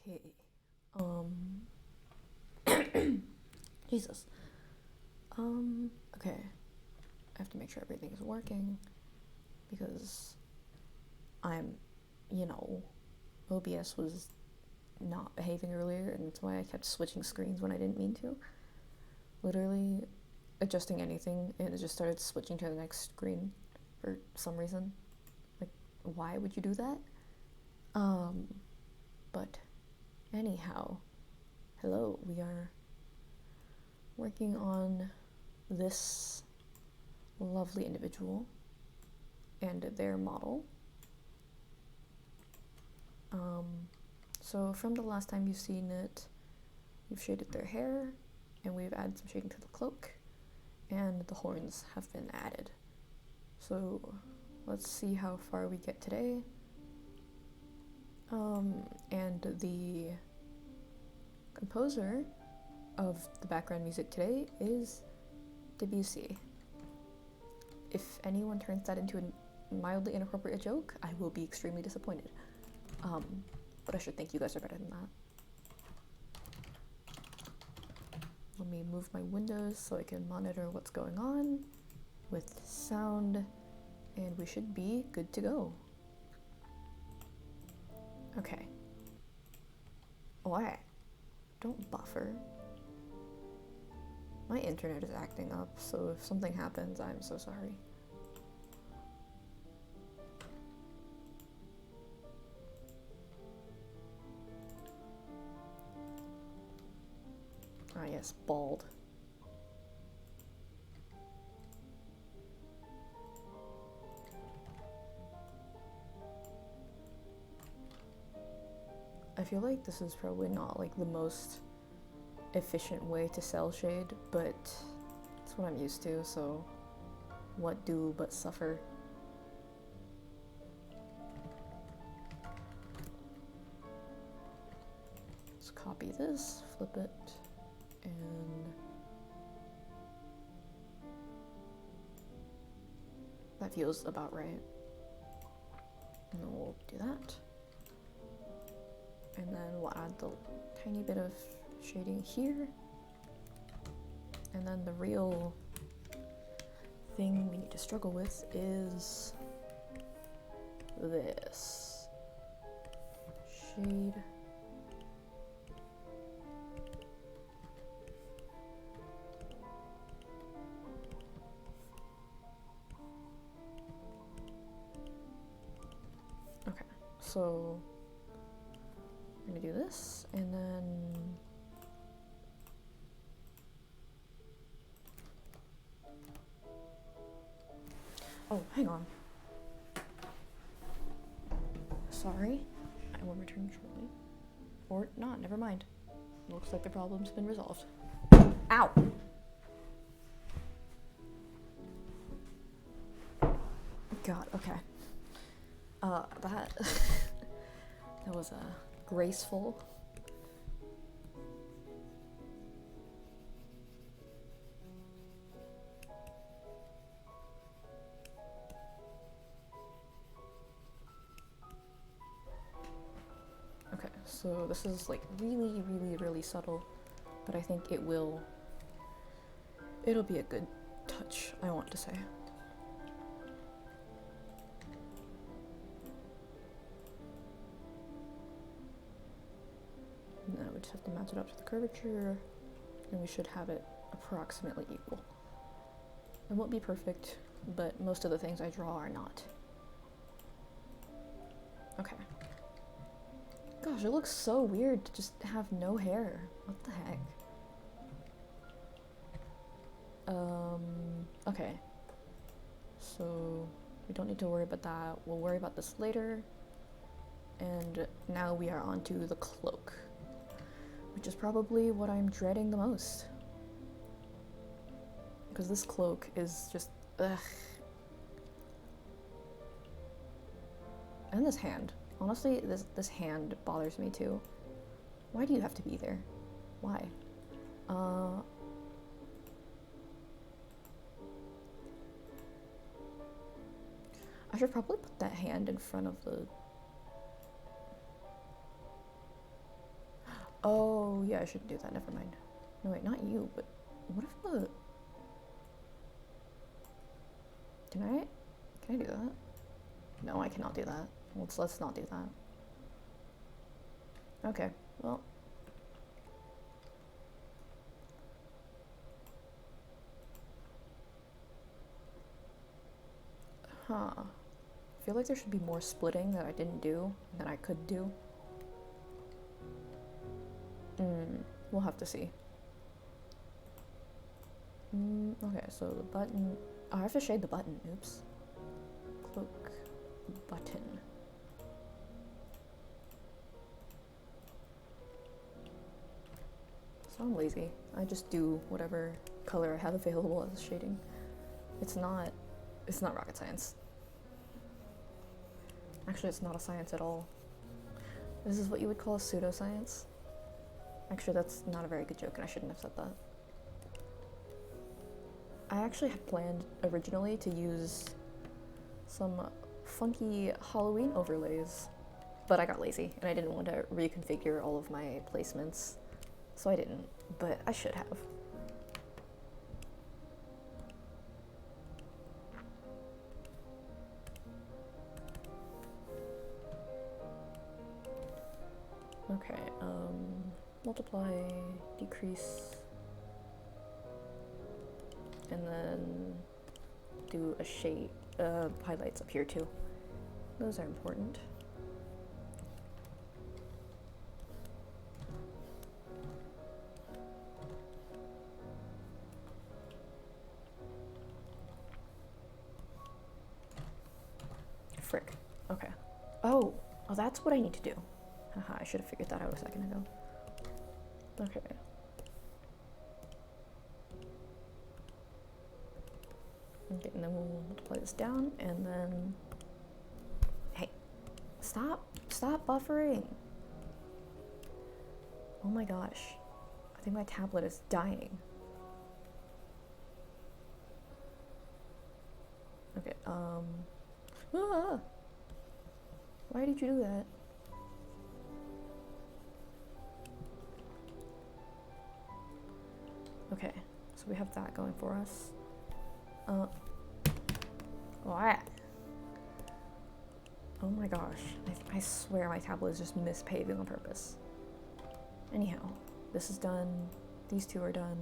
Okay. Jesus. Okay. I have to make sure everything is working because I'm, you know, OBS was not behaving earlier, and that's why I kept switching screens when I didn't mean to. Literally adjusting anything, and it just started switching to the next screen for some reason. Like, why would you do that? But anyhow, hello, we are working on this lovely individual and their model. So from the last time you've seen it, we've shaded their hair, and we've added some shading to the cloak, and the horns have been added. So let's see how far we get today. And the composer of the background music today is Debussy. If anyone turns that into a mildly inappropriate joke, I will be extremely disappointed. But I should think you guys are better than that. Let me move my windows so I can monitor what's going on with sound, and we should be good to go. Okay. What? Don't buffer. My internet is acting up, so if something happens, I'm so sorry. Ah, yes, bald. I feel like this is probably not like the most efficient way to cell shade, but it's what I'm used to, so what do but suffer. Let's copy this, flip it, and that feels about right. And then we'll do that. And then we'll add the tiny bit of shading here. And then the real thing we need to struggle with is this. Shade. Okay, so I'm gonna do this, and then oh, hang on. Sorry, I will return shortly. Or not, never mind. Looks like the problem's been resolved. Ow! God, okay. That was graceful. Okay, so this is like really subtle, but I think it'll be a good touch, I want to say. Now we just have to match it up to the curvature, and we should have it approximately equal. It won't be perfect, but most of the things I draw are not. Okay. Gosh, it looks so weird to just have no hair. What the heck? Okay. So we don't need to worry about that. We'll worry about this later. And now we are on to the cloak, which is probably what I'm dreading the most. Because this cloak is just, ugh. And this hand. Honestly, this hand bothers me too. Why do you have to be there? Why? I should probably put that hand in front of the... Oh, yeah, I shouldn't do that. Never mind. No, wait, not you, but what if the... Can I do that? No, I cannot do that. Let's not do that. Okay, well. Huh. I feel like there should be more splitting that I didn't do, that I could do. We'll have to see. Okay, so the button... Oh, I have to shade the button. Oops. Cloak button. So I'm lazy. I just do whatever color I have available as shading. It's not rocket science. Actually, it's not a science at all. This is what you would call a pseudoscience. Actually, that's not a very good joke, and I shouldn't have said that. I actually had planned originally to use some funky Halloween overlays, but I got lazy, and I didn't want to reconfigure all of my placements, so I didn't, but I should have. Okay, multiply, decrease, and then do a shade, highlights up here too. Those are important. Frick. Okay. Oh, that's what I need to do. Haha, I should have figured that out a second ago. Okay. Okay, and then we'll multiply this down, and then... Hey, stop buffering. Oh my gosh. I think my tablet is dying. Okay, why did you do that? Okay, so we have that going for us. What? Oh my gosh, I swear my tablet is just mispaving on purpose. Anyhow, this is done. These two are done.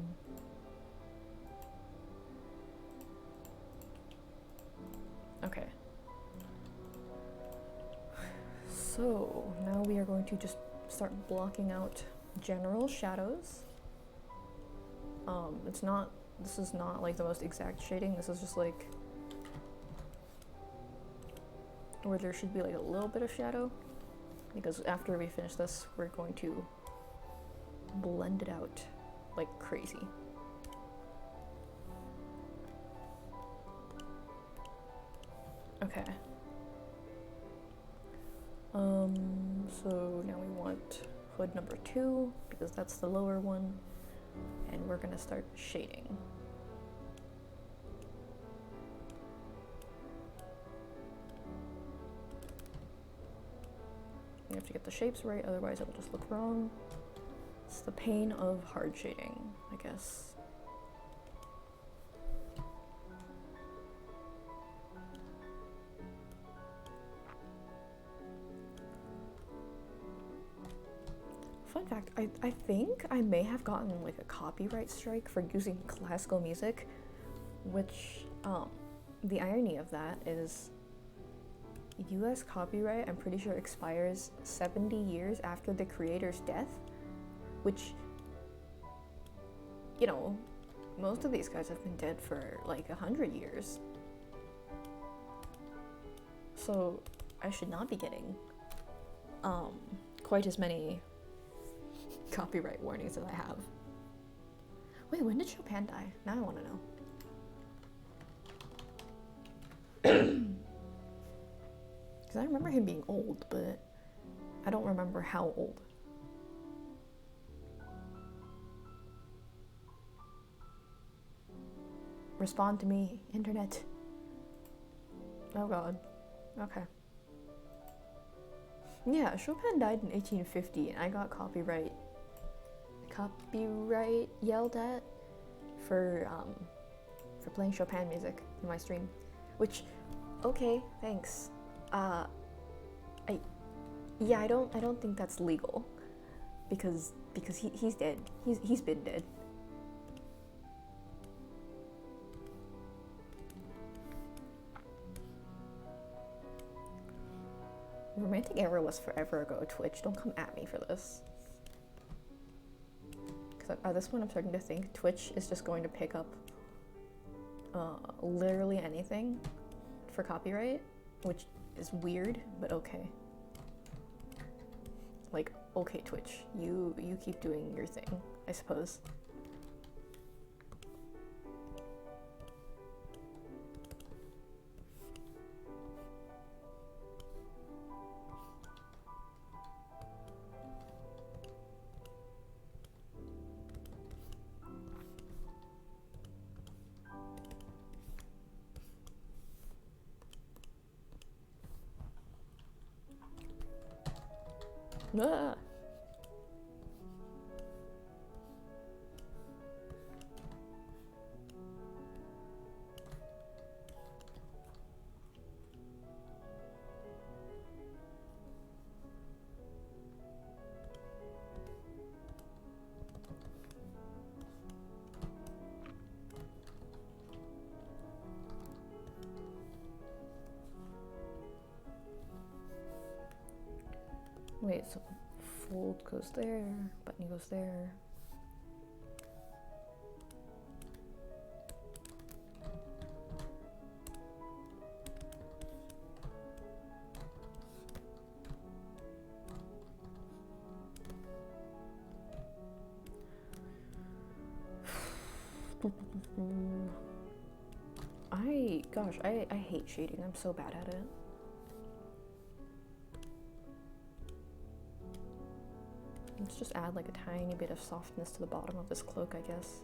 Okay. So, now we are going to just start blocking out general shadows. This is not like the most exact shading. This is just like where there should be like a little bit of shadow, because after we finish this, we're going to blend it out like crazy. Okay. So now we want hood number 2, because that's the lower one, and we're gonna start shading. You have to get the shapes right, otherwise it'll just look wrong. It's the pain of hard shading, I guess. Fun fact, I think I may have gotten like a copyright strike for using classical music, which, the irony of that is US copyright, I'm pretty sure, expires 70 years after the creator's death, which, you know, most of these guys have been dead for like 100 years. So I should not be getting quite as many copyright warnings as I have. Wait, when did Chopin die? Now I want to know. Because I remember him being old, but I don't remember how old. Respond to me, internet. Oh god. Okay. Yeah, Chopin died in 1850 and I got copyright copyright yelled at for playing Chopin music in my stream, which, okay, thanks. I don't think that's legal, because he's dead. He's been dead. Romantic era was forever ago, Twitch. Don't come at me for this. Because at this point I'm starting to think Twitch is just going to pick up literally anything for copyright, which is weird, but okay. Like, okay, Twitch, you keep doing your thing, I suppose. Ah. Wait, so fold goes there, button goes there. I hate shading. I'm so bad at it. Let's just add like a tiny bit of softness to the bottom of this cloak, I guess.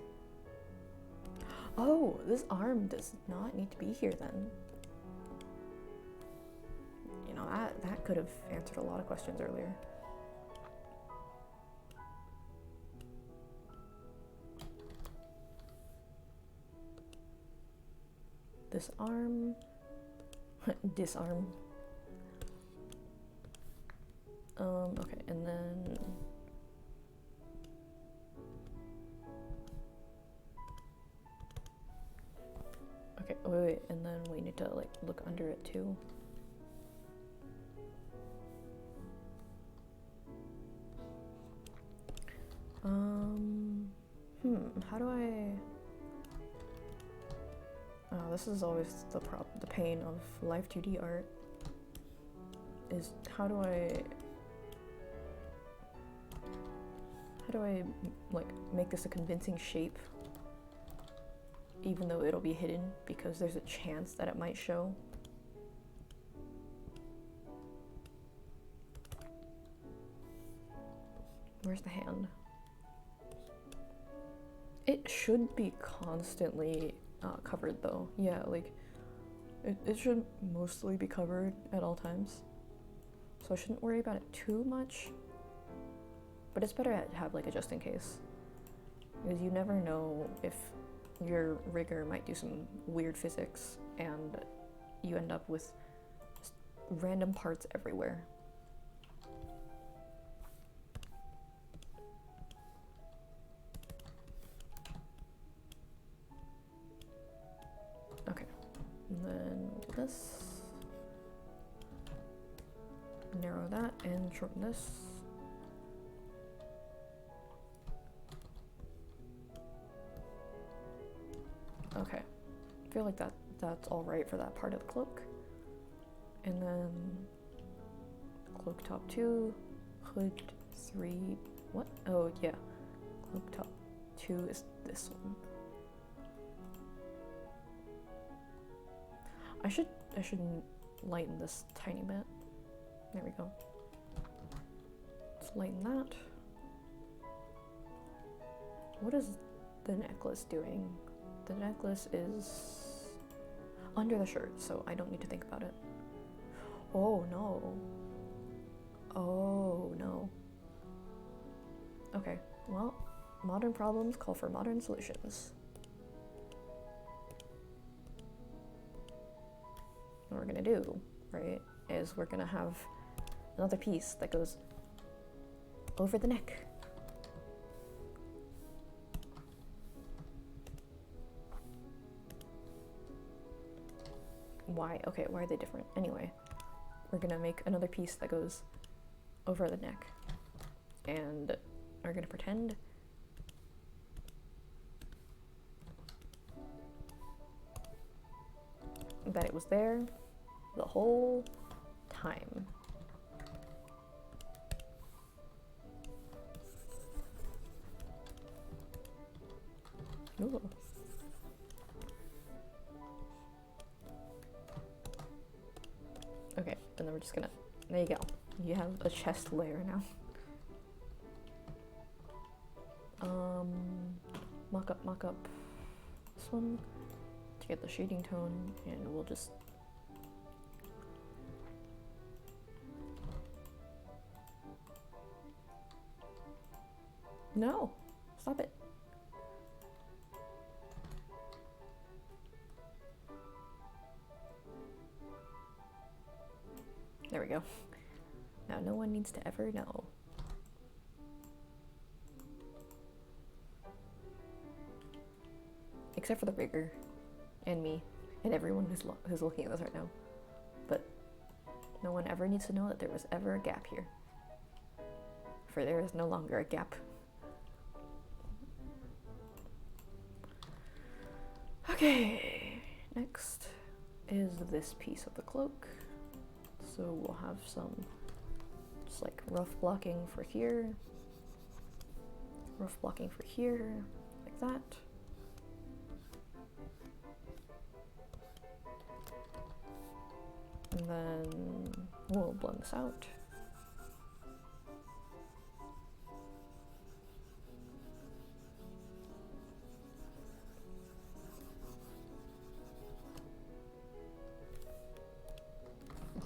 Oh, this arm does not need to be here then. You know, that could have answered a lot of questions earlier. This arm, disarm. Okay, and then okay, wait, and then we need to like look under it too. How do I? Oh, this is always the pain of Live2D art. Is how do I like make this a convincing shape, even though it'll be hidden because there's a chance that it might show. Where's the hand? It should be constantly covered though. Yeah, like it should mostly be covered at all times. So I shouldn't worry about it too much. But it's better to have like a just in case. Because you never know if your rigger might do some weird physics and you end up with random parts everywhere. Okay, and then we'll do this. Narrow that and shorten this. Okay, I feel like that's all right for that part of the cloak. And then cloak top 2, hood 3, what? Oh yeah, cloak top 2 is this one. I should lighten this tiny bit. There we go. Let's lighten that. What is the necklace doing? The necklace is under the shirt, so I don't need to think about it. Oh no. Oh no. Okay, well, Modern problems call for modern solutions. What we're gonna do, right, is we're gonna have another piece that goes over the neck. Why? Okay, why are they different? Anyway, we're gonna make another piece that goes over the neck, and we're gonna pretend that it was there the whole time. Ooh. Okay, and then we're just gonna, there you go. You have a chest layer now. Mock up this one to get the shading tone, and we'll just no, stop it. There we go. Now no one needs to ever know. Except for the rigger, and me, and everyone who's looking at this right now. But no one ever needs to know that there was ever a gap here. For there is no longer a gap. Okay, next is this piece of the cloak. So we'll have some just like rough blocking for here, rough blocking for here, like that. And then we'll blend this out.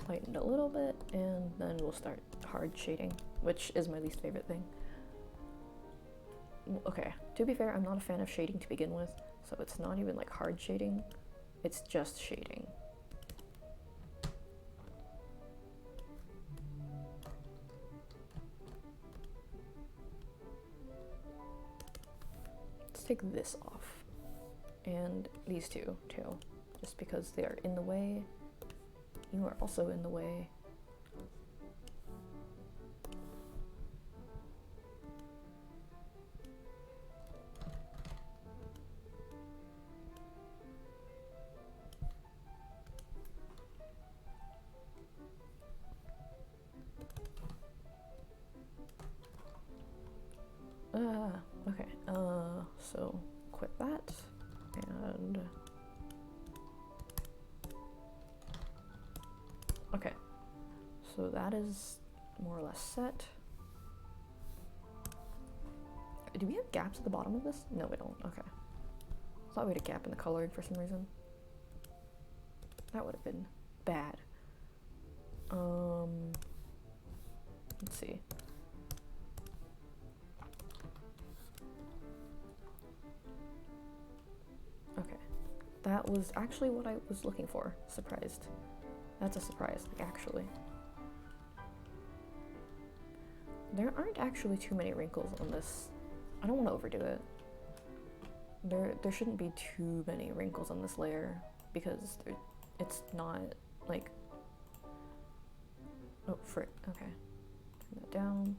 Lighten it a little bit, and then we'll start hard shading, which is my least favorite thing. Okay, to be fair, I'm not a fan of shading to begin with, so it's not even like hard shading, it's just shading. Let's take this off, and these two too, just because they are in the way. You are also in the way. Okay, so quit that, and okay, so that is more or less set. Do we have gaps at the bottom of this? No, we don't. Okay. I thought we had a gap in the coloring for some reason. That would have been bad. Let's see. Okay. That was actually what I was looking for. Surprised. That's a surprise, like, actually. There aren't actually too many wrinkles on this. I don't want to overdo it. There shouldn't be too many wrinkles on this layer because it's not like, oh frick, okay. Turn that down,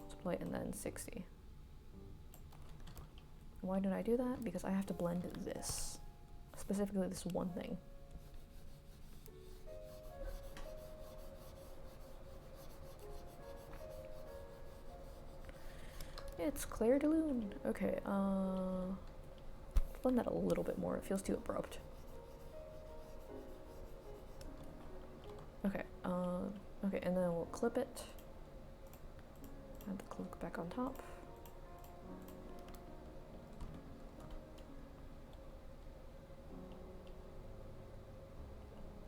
split, and then 60. Why did I do that? Because I have to blend this, specifically this one thing. It's Claire de Lune. Okay, blend that a little bit more. It feels too abrupt. Okay, okay, and then we'll clip it. Add the cloak back on top.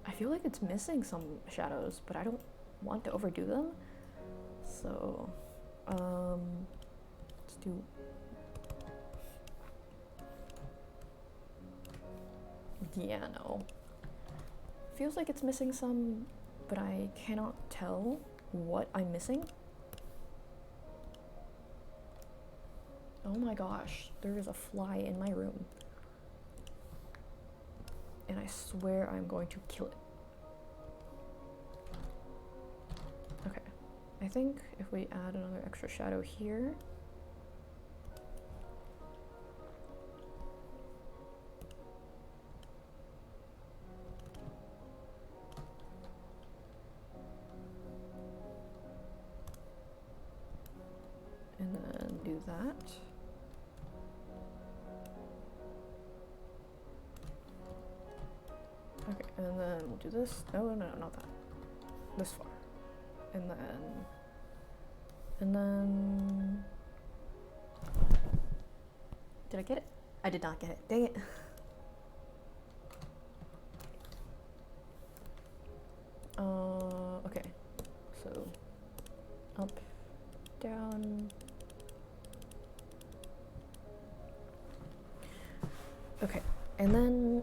I feel like it's missing some shadows, but I don't want to overdo them. So, let's do Yeah, no. Feels like it's missing some, but I cannot tell what I'm missing. Oh my gosh, there is a fly in my room. And I swear I'm going to kill it. Okay, I think if we add another extra shadow here, and then do that. Okay, and then we'll do this. No, not that. This far. And then... Did I get it? I did not get it. Dang it. Okay. So, up, down. Okay, and then.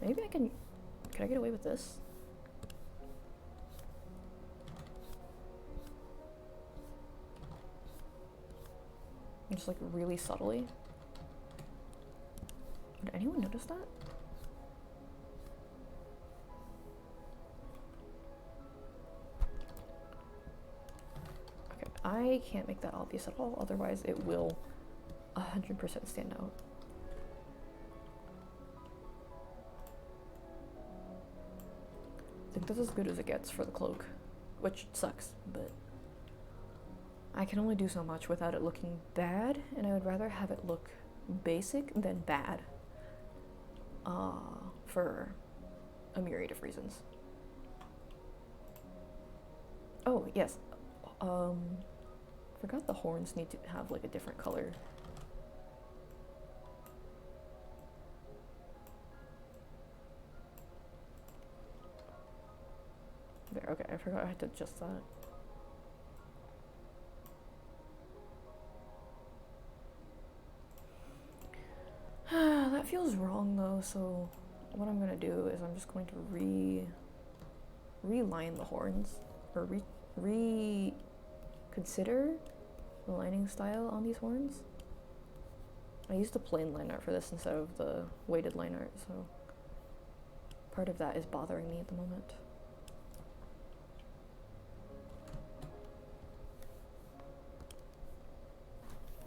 Maybe I can I get away with this? Just like really subtly. Did anyone notice that? Okay, I can't make that obvious at all, otherwise it will 100% stand out. I think that's as good as it gets for the cloak, which sucks, but I can only do so much without it looking bad, and I would rather have it look basic than bad, for a myriad of reasons. Oh, yes. Forgot the horns need to have like a different color. There, okay, I forgot I had to adjust that. That feels wrong though, so what I'm gonna do is I'm just going to reline the horns, or reconsider the lining style on these horns. I used the plain line art for this instead of the weighted line art, so part of that is bothering me at the moment.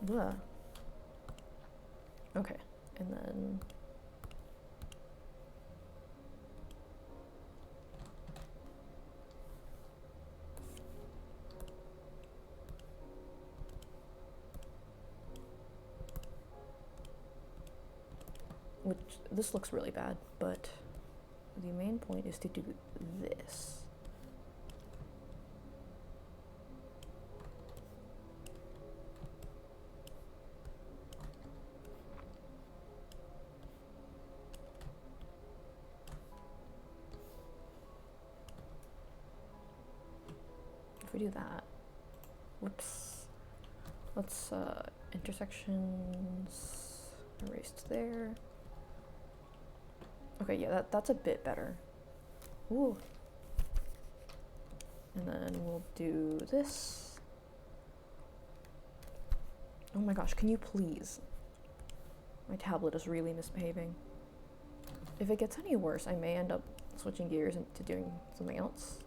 Blah. Okay, and then which this looks really bad, but the main point is to do this. If we do that, whoops, let's intersections erased there. Okay, yeah, that's a bit better. Ooh. And then we'll do this. Oh my gosh, can you please? My tablet is really misbehaving. If it gets any worse, I may end up switching gears into doing something else.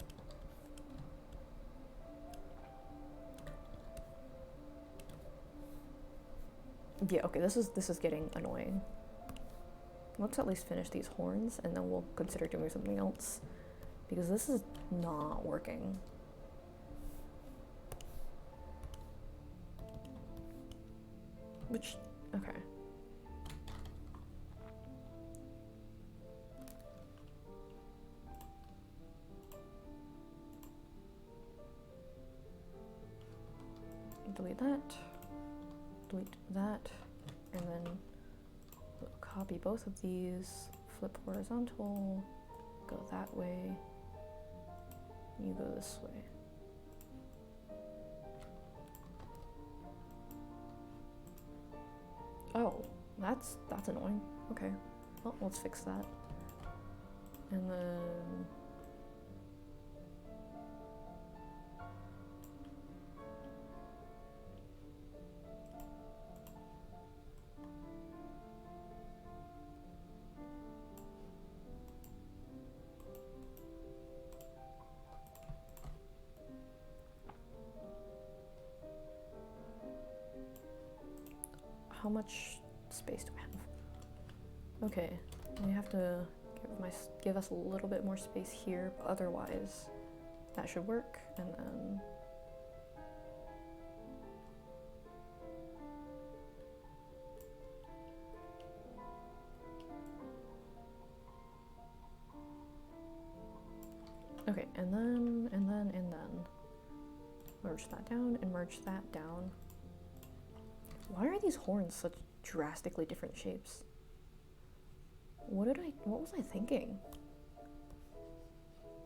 Yeah, okay, this is getting annoying. Let's at least finish these horns and then we'll consider doing something else, because this is not working. Which, okay. Delete that, delete that, and then we'll copy both of these, flip horizontal, go that way, you go this way. That's annoying. Okay, well, let's fix that. And then how much space do I have? Okay, we have to give us a little bit more space here, but otherwise that should work. And then okay, and then merge that down and merge that down. Why are these horns such drastically different shapes? What was I thinking?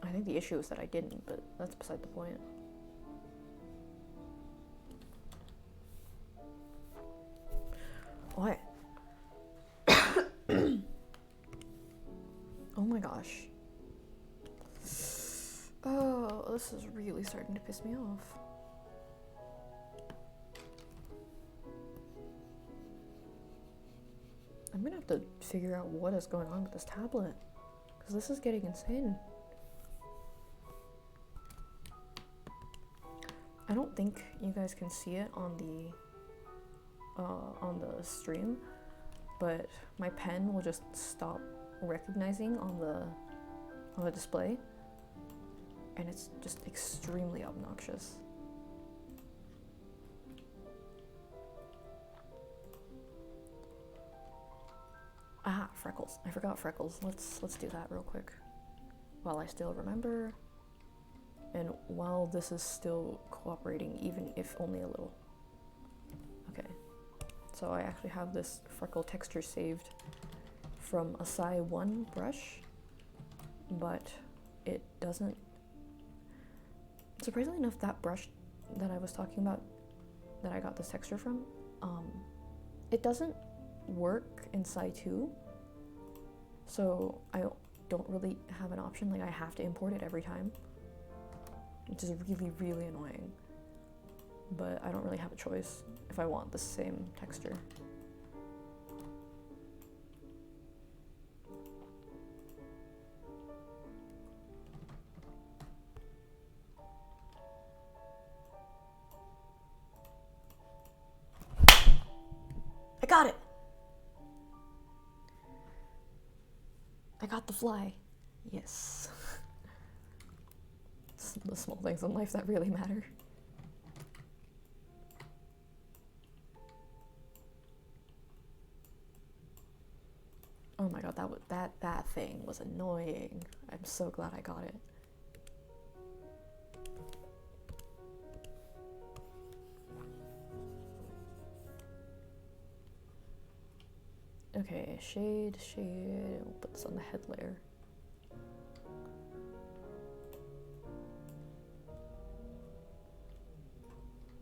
I think the issue is that I didn't, but that's beside the point. What? Oh my gosh. Oh, this is really starting to piss me off. I'm gonna have to figure out what is going on with this tablet, because this is getting insane. I don't think you guys can see it on the stream, but my pen will just stop recognizing on the display, and it's just extremely obnoxious. Ah, freckles. I forgot freckles. Let's do that real quick while I still remember, and while this is still cooperating, even if only a little. Okay, so I actually have this freckle texture saved from a Psy 1 brush, but it doesn't. Surprisingly enough, that brush that I was talking about, that I got this texture from, it doesn't work in Psy 2, so I don't really have an option. Like, I have to import it every time, which is really, really annoying, but I don't really have a choice if I want the same texture. I got it! I got the fly. Yes. It's the small things in life that really matter. Oh my god, that thing was annoying. I'm so glad I got it. Okay, shade, we'll put this on the head layer.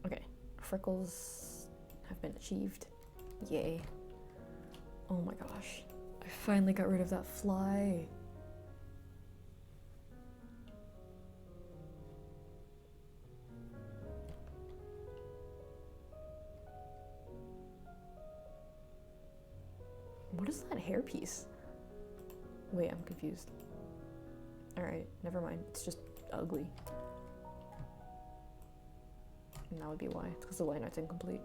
Okay, freckles have been achieved. Yay. Oh my gosh, I finally got rid of that fly. What is that hairpiece? Wait, I'm confused. Alright, never mind. It's just ugly. And that would be why. It's because the line art's incomplete.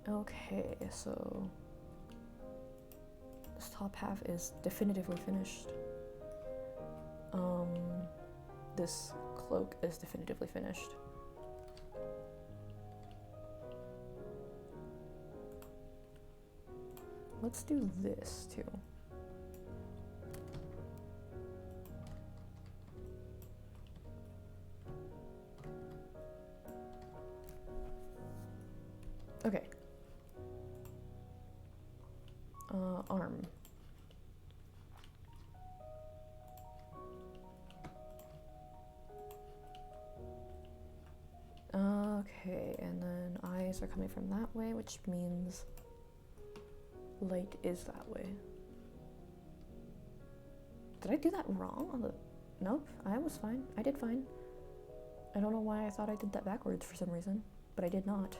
Okay, so this top half is definitively finished. This cloak is definitively finished. Let's do this too. Okay. Arm. Okay, and then eyes are coming from that way, which means light is that way. Did I do that wrong on the... Nope, I was fine. I did fine. I don't know why I thought I did that backwards for some reason, but I did not.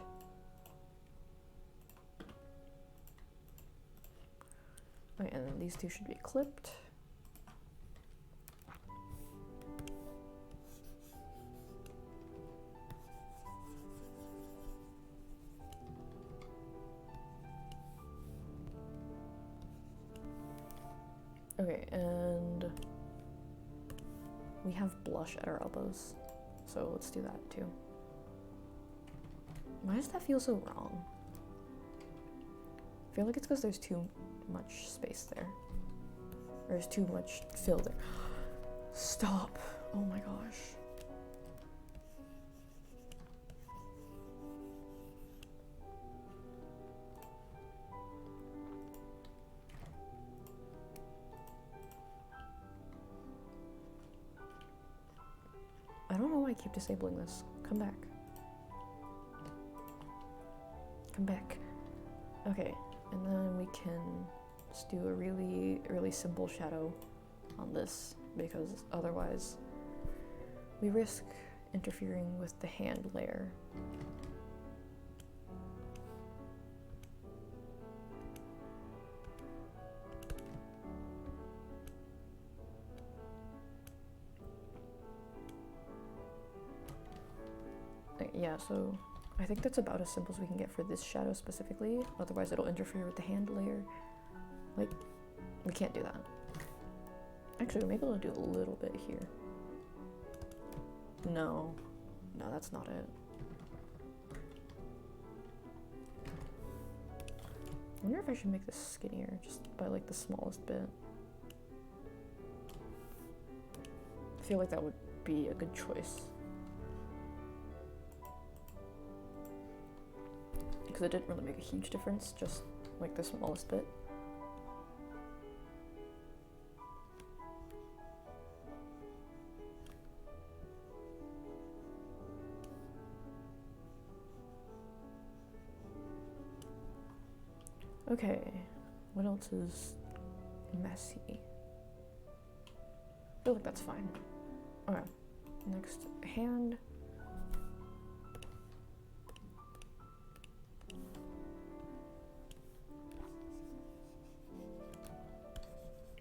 Okay, and then these two should be clipped. Okay, and we have blush at our elbows, so let's do that too. Why does that feel so wrong? I feel like it's because there's too much space there. There's too much fill there. Stop! Oh my gosh. I don't know why I keep disabling this. Come back. Come back. Okay, and then we can just do a really, really simple shadow on this, because otherwise we risk interfering with the hand layer. Yeah, so I think that's about as simple as we can get for this shadow specifically, otherwise it'll interfere with the hand layer. Like, we can't do that. Actually, maybe we'll do a little bit here. No, that's not it. I wonder if I should make this skinnier, just by like the smallest bit. I feel like that would be a good choice. Because it didn't really make a huge difference, just like the smallest bit. Okay, what else is messy? I feel like that's fine. Okay, next, hand.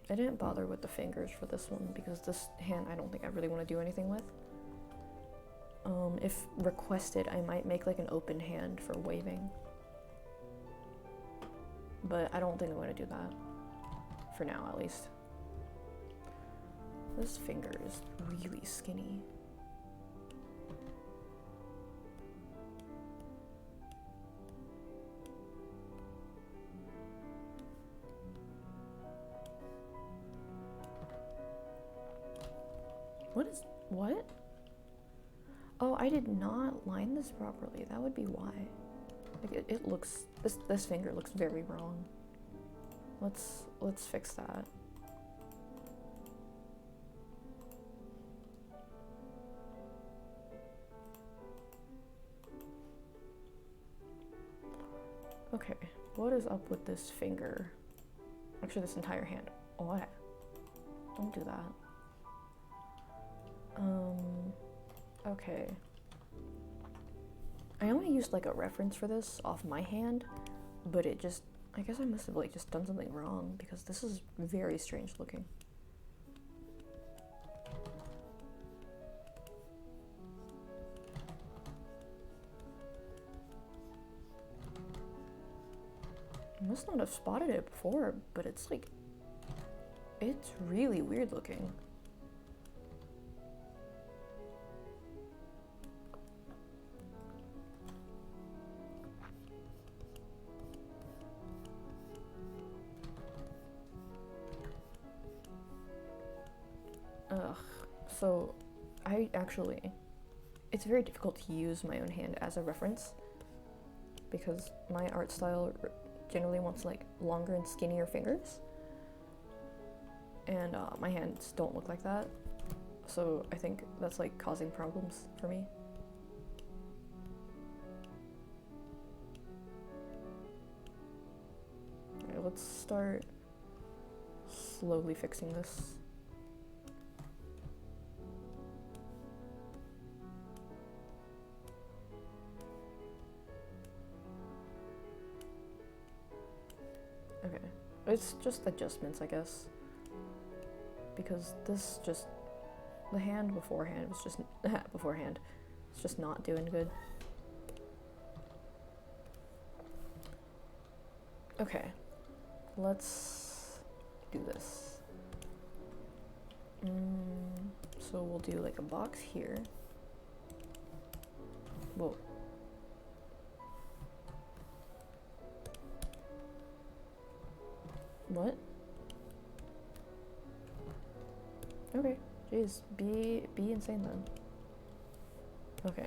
I didn't bother with the fingers for this one because this hand I don't think I really want to do anything with. If requested, I might make like an open hand for waving. But I don't think I'm going to do that. For now, at least. This finger is really skinny. What? Oh, I did not line this properly. That would be why. Like it looks, this finger looks very wrong. Let's fix that. Okay, what is up with this finger? Actually, this entire hand. What? Don't do that. Okay. I only used like a reference for this off my hand, but it just, I guess I must have like just done something wrong because this is very strange looking. I must not have spotted it before, but it's like, it's really weird looking. So it's very difficult to use my own hand as a reference because my art style generally wants like longer and skinnier fingers, and my hands don't look like that, so I think that's like causing problems for me. let's start slowly fixing this. Okay, it's just adjustments, I guess. Because this just, the hand beforehand was just, beforehand, it's just not doing good. Okay, let's do this. So we'll do like a box here. Whoa. What? Okay, jeez, be insane then. Okay.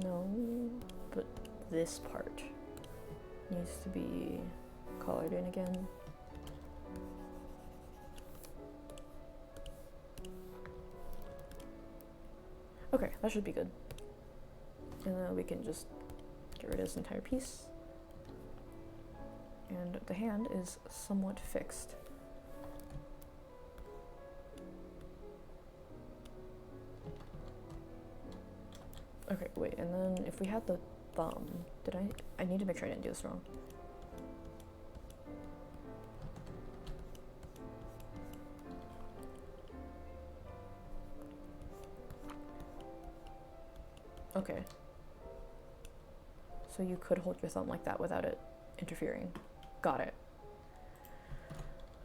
No, but this part needs to be colored in again. Okay, that should be good. And then we can just get rid of this entire piece. And the hand is somewhat fixed. Okay, wait, and then if we had the thumb, I need to make sure I didn't do this wrong. Okay. So you could hold your thumb like that without it interfering. Got it.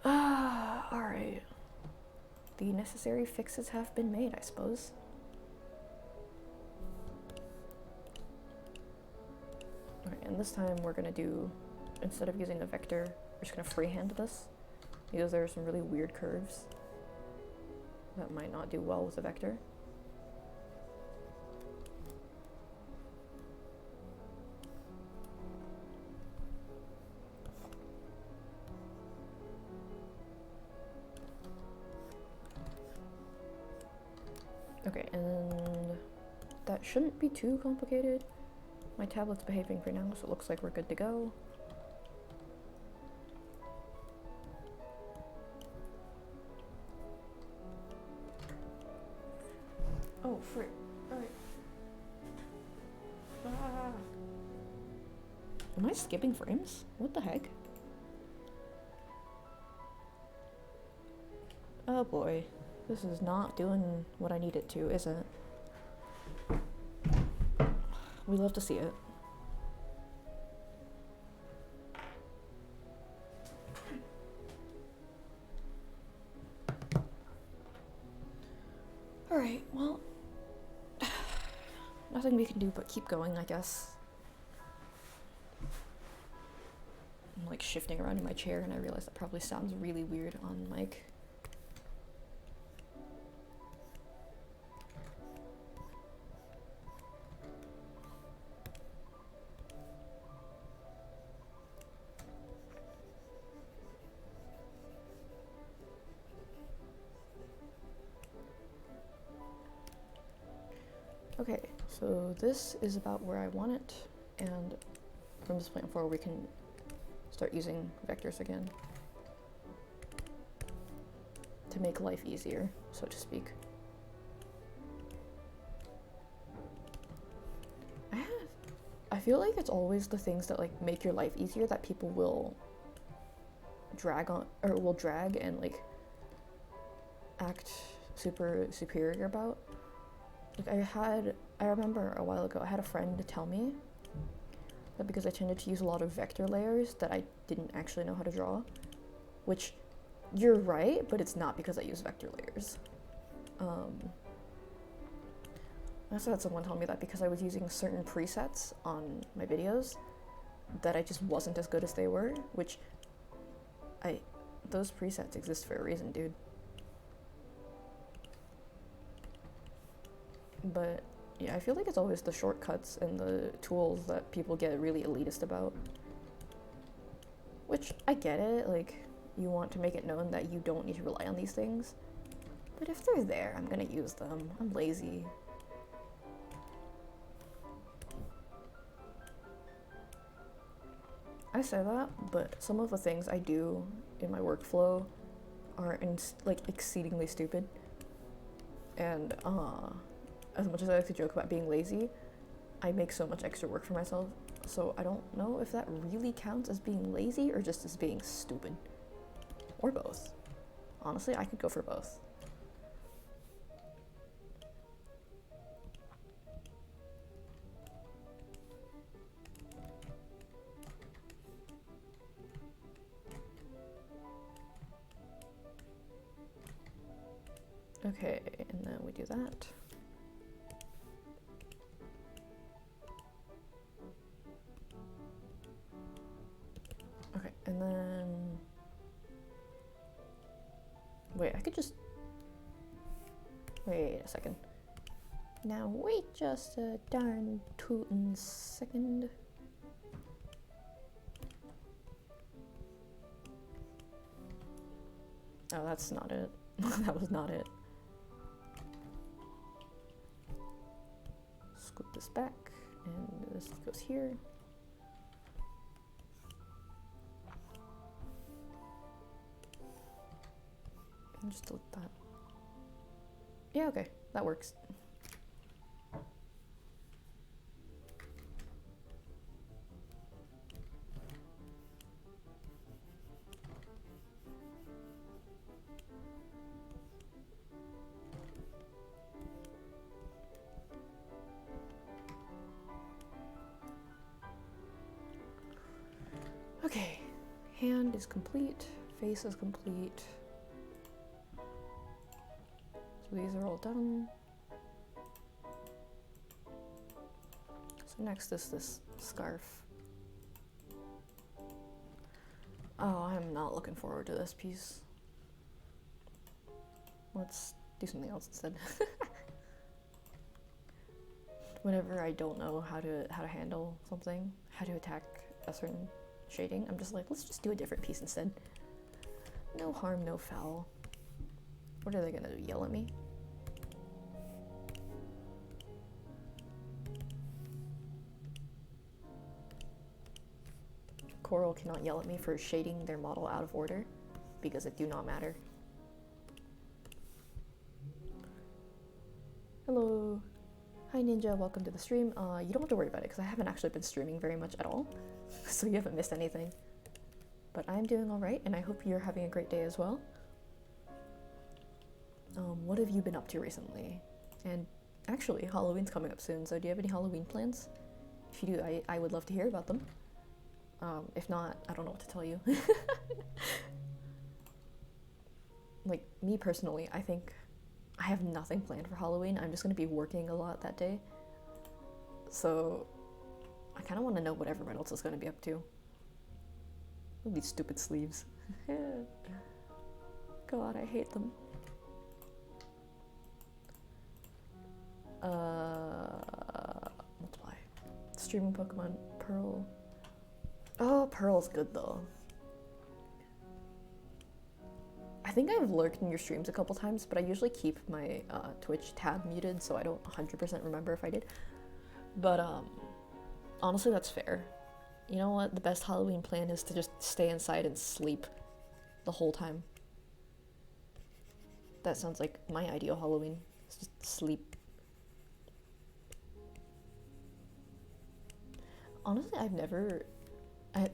Alright. The necessary fixes have been made, I suppose. Okay, and this time we're gonna do, instead of using a vector, we're just gonna freehand this, because there are some really weird curves that might not do well with a vector. Okay, and that shouldn't be too complicated. My tablet's behaving for now, so it looks like we're good to go. Oh, frick. Alright. Ah. Am I skipping frames? What the heck? Oh boy. This is not doing what I need it to, is it? We love to see it. Alright, well, nothing we can do but keep going, I guess. I'm like shifting around in my chair and I realize that probably sounds really weird on mic. Okay, so this is about where I want it, and from this point forward we can start using vectors again to make life easier, so to speak. I feel like it's always the things that like make your life easier that people will drag on, or will drag and like act super superior about. Like I remember a while ago, I had a friend to tell me that because I tended to use a lot of vector layers that I didn't actually know how to draw, which you're right, but it's not because I use vector layers. I also had someone tell me that because I was using certain presets on my videos that I just wasn't as good as they were, which those presets exist for a reason, dude. But yeah, I feel like it's always the shortcuts and the tools that people get really elitist about. Which, I get it, like, you want to make it known that you don't need to rely on these things. But if they're there, I'm gonna use them. I'm lazy. I say that, but some of the things I do in my workflow are like exceedingly stupid. And as much as I like to joke about being lazy, I make so much extra work for myself. So I don't know if that really counts as being lazy or just as being stupid. Or both. Honestly, I could go for both. Okay, and then we do that. Okay, and then... Wait, I could just... Wait a second. Now wait just a darn tootin' second. Oh, that's not it. That was not it. Scoop this back, and this goes here. And just delete that. Yeah, okay, that works. Okay, hand is complete, face is complete. So these are all done. So next is this scarf. Oh, I'm not looking forward to this piece. Let's do something else instead. Whenever I don't know how to handle something, how to attack a certain shading, I'm just like, let's just do a different piece instead. No harm, no foul. What are they gonna do, yell at me? Coral cannot yell at me for shading their model out of order, because it do not matter. Hello. Hi Ninja, welcome to the stream. You don't have to worry about it, because I haven't actually been streaming very much at all, so you haven't missed anything. But I'm doing alright, and I hope you're having a great day as well. What have you been up to recently? And actually, Halloween's coming up soon, so do you have any Halloween plans? If you do, I would love to hear about them. If not, I don't know what to tell you. Like, me personally, I think I have nothing planned for Halloween. I'm just gonna be working a lot that day. So, I kind of want to know what everyone else is gonna be up to. These stupid sleeves. God, I hate them. Multiply. Streaming Pokemon Pearl. Oh, Pearl's good though. I think I've lurked in your streams a couple times, but I usually keep my Twitch tab muted, so I don't 100% remember if I did. But honestly, that's fair. You know what? The best Halloween plan is to just stay inside and sleep the whole time. That sounds like my ideal Halloween. It's just sleep. Honestly, I've never...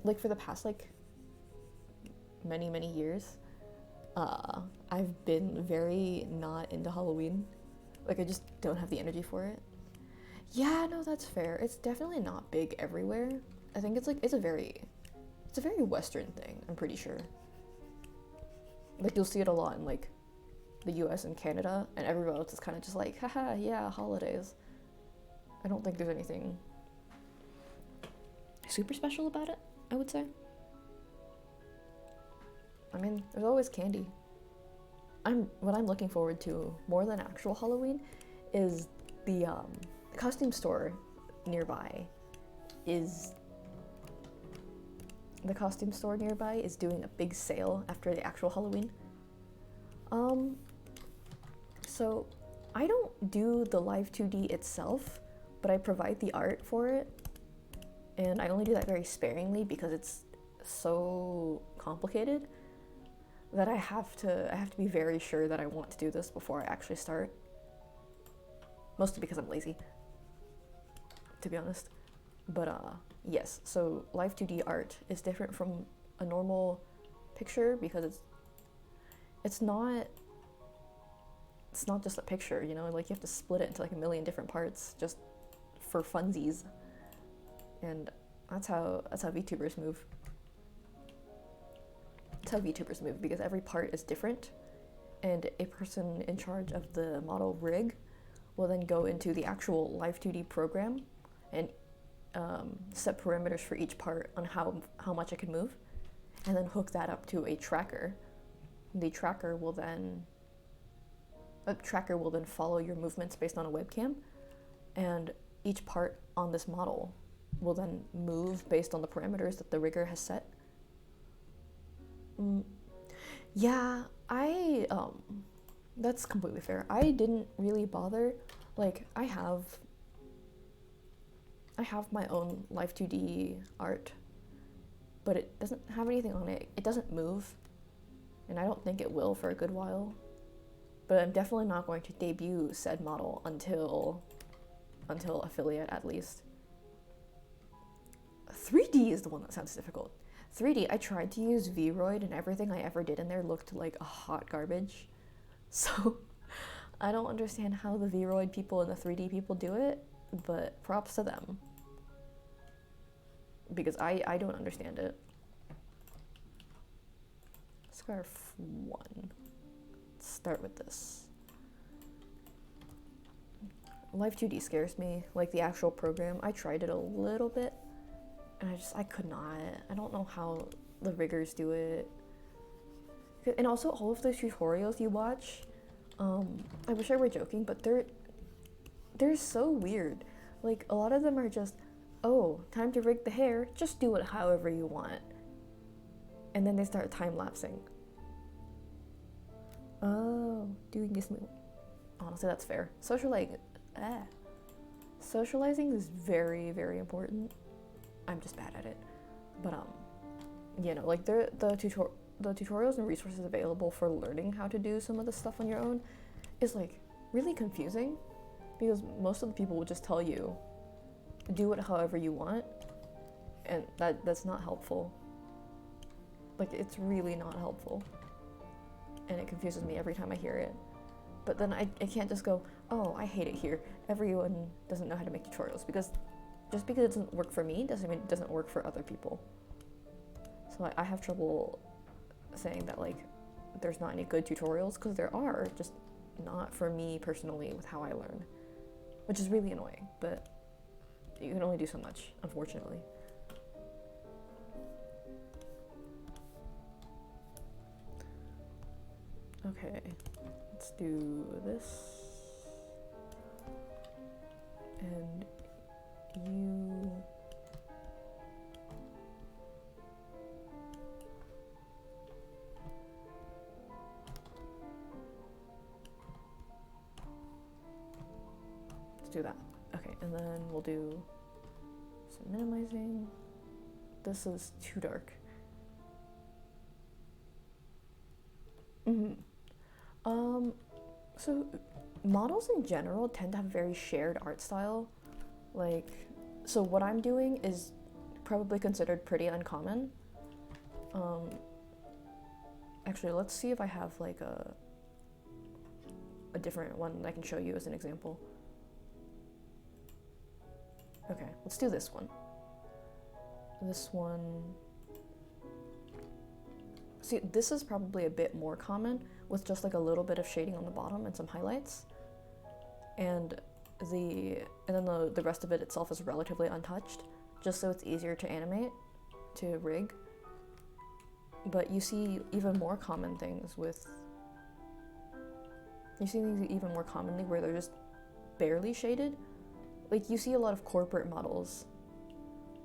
like, for the past, like, many years, I've been very not into Halloween. Like, I just don't have the energy for it. Yeah, no, that's fair. It's definitely not big everywhere. I think it's, like, it's a very Western thing, I'm pretty sure. Like, you'll see it a lot in, like, the US and Canada, and everyone else is kind of just like, haha, yeah, holidays. I don't think there's anything super special about it, I would say. I mean, there's always candy. What I'm looking forward to more than actual Halloween is the costume store nearby is doing a big sale after the actual Halloween. So I don't do the Live2D itself, but I provide the art for it. And I only do that very sparingly because it's so complicated that I have to be very sure that I want to do this before I actually start. Mostly because I'm lazy, to be honest. But yes, so Live2D Art is different from a normal picture because it's not just a picture, you know, like you have to split it into like a million different parts just for funsies. And that's how VTubers move. That's how VTubers move, because every part is different, and a person in charge of the model rig will then go into the actual Live2D program and set parameters for each part on how much it can move, and then hook that up to a tracker. The tracker will then follow your movements based on a webcam, and each part on this model will then move based on the parameters that the rigger has set. Yeah, that's completely fair. I didn't really bother. Like, I have my own Live2D art, but it doesn't have anything on it. It doesn't move, and I don't think it will for a good while. But I'm definitely not going to debut said model until affiliate, at least. 3D is the one that sounds difficult. 3D, I tried to use Vroid, and everything I ever did in there looked like a hot garbage. So I don't understand how the Vroid people and the 3D people do it, but props to them. Because I don't understand it. Scarf 1. Let's start with this. Live2D scares me, like the actual program. I tried it a little bit, and I could not. I don't know how the riggers do it. And also, all of those tutorials you watch, I wish I were joking, but they're so weird. Like, a lot of them are just, oh, time to rig the hair, just do it however you want. And then they start time-lapsing. Oh, doing this move. Honestly, that's fair. Socializing is very, very important. I'm just bad at it. But, you know, like, the tutorials and resources available for learning how to do some of the stuff on your own is, like, really confusing, because most of the people will just tell you, do it however you want, and that's not helpful. Like, it's really not helpful, and it confuses me every time I hear it. But then I can't just go, oh, I hate it here. Everyone doesn't know how to make tutorials, because just because it doesn't work for me doesn't mean it doesn't work for other people. So I have trouble saying that, like, there's not any good tutorials, because there are, just not for me personally with how I learn, which is really annoying, but you can only do so much, unfortunately. Okay, let's do this. And you... Let's do that. Okay, and then we'll do some minimizing. This is too dark. So models in general tend to have a very shared art style. Like, so what I'm doing is probably considered pretty uncommon. Actually, let's see if I have like a different one that I can show you as an example. Okay, let's do this one. This one... See, this is probably a bit more common, with just like a little bit of shading on the bottom and some highlights. And then the rest of it itself is relatively untouched, just so it's easier to animate, to rig. But you see even more common things with... You see these even more commonly where they're just barely shaded. Like, you see a lot of corporate models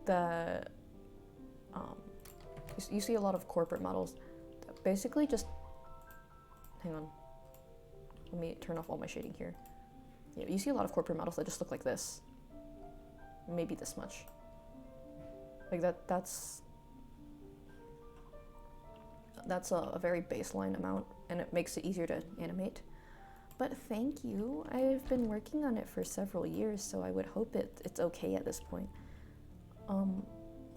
that... you see a lot of corporate models that basically just... Hang on. Let me turn off all my shading here. Yeah, you see a lot of corporate models that just look like this. Maybe this much. Like, that's that's a very baseline amount, and it makes it easier to animate. But thank you. I've been working on it for several years, so I would hope it's okay at this point.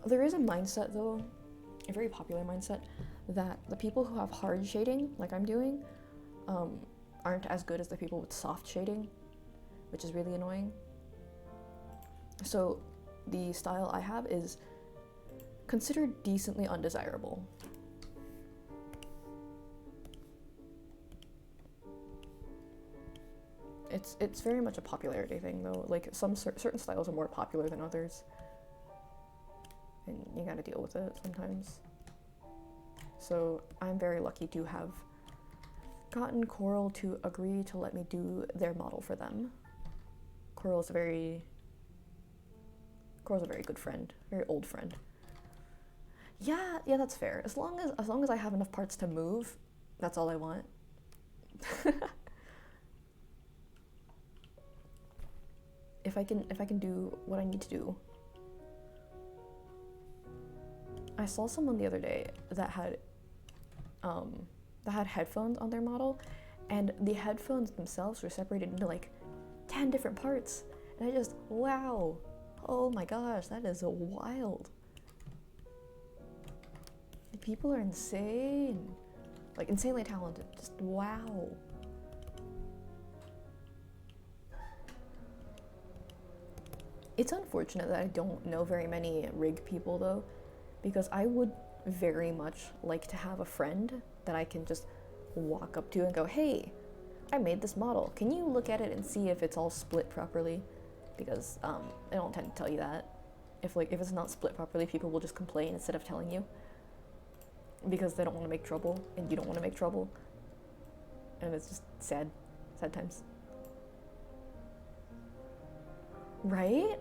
There is a mindset, though, a very popular mindset, that the people who have hard shading, like I'm doing, aren't as good as the people with soft shading, which is really annoying. So the style I have is considered decently undesirable. It's very much a popularity thing, though. Like, some certain styles are more popular than others, and you gotta deal with it sometimes. So I'm very lucky to have gotten Coral to agree to let me do their model for them. Coral's a very good friend, very old friend. Yeah, that's fair. As long as I have enough parts to move, that's all I want. If I can do what I need to do. I saw someone the other day that had headphones on their model, and the headphones themselves were separated into like 10 different parts, and I just, wow, oh my gosh, that is wild. People are insane, like insanely talented, just wow. It's unfortunate that I don't know very many rig people, though, because I would very much like to have a friend that I can just walk up to and go, hey, I made this model. Can you look at it and see if it's all split properly? Because I don't tend to tell you that. If it's not split properly, people will just complain instead of telling you. Because they don't want to make trouble, and you don't want to make trouble. And it's just sad times. Right?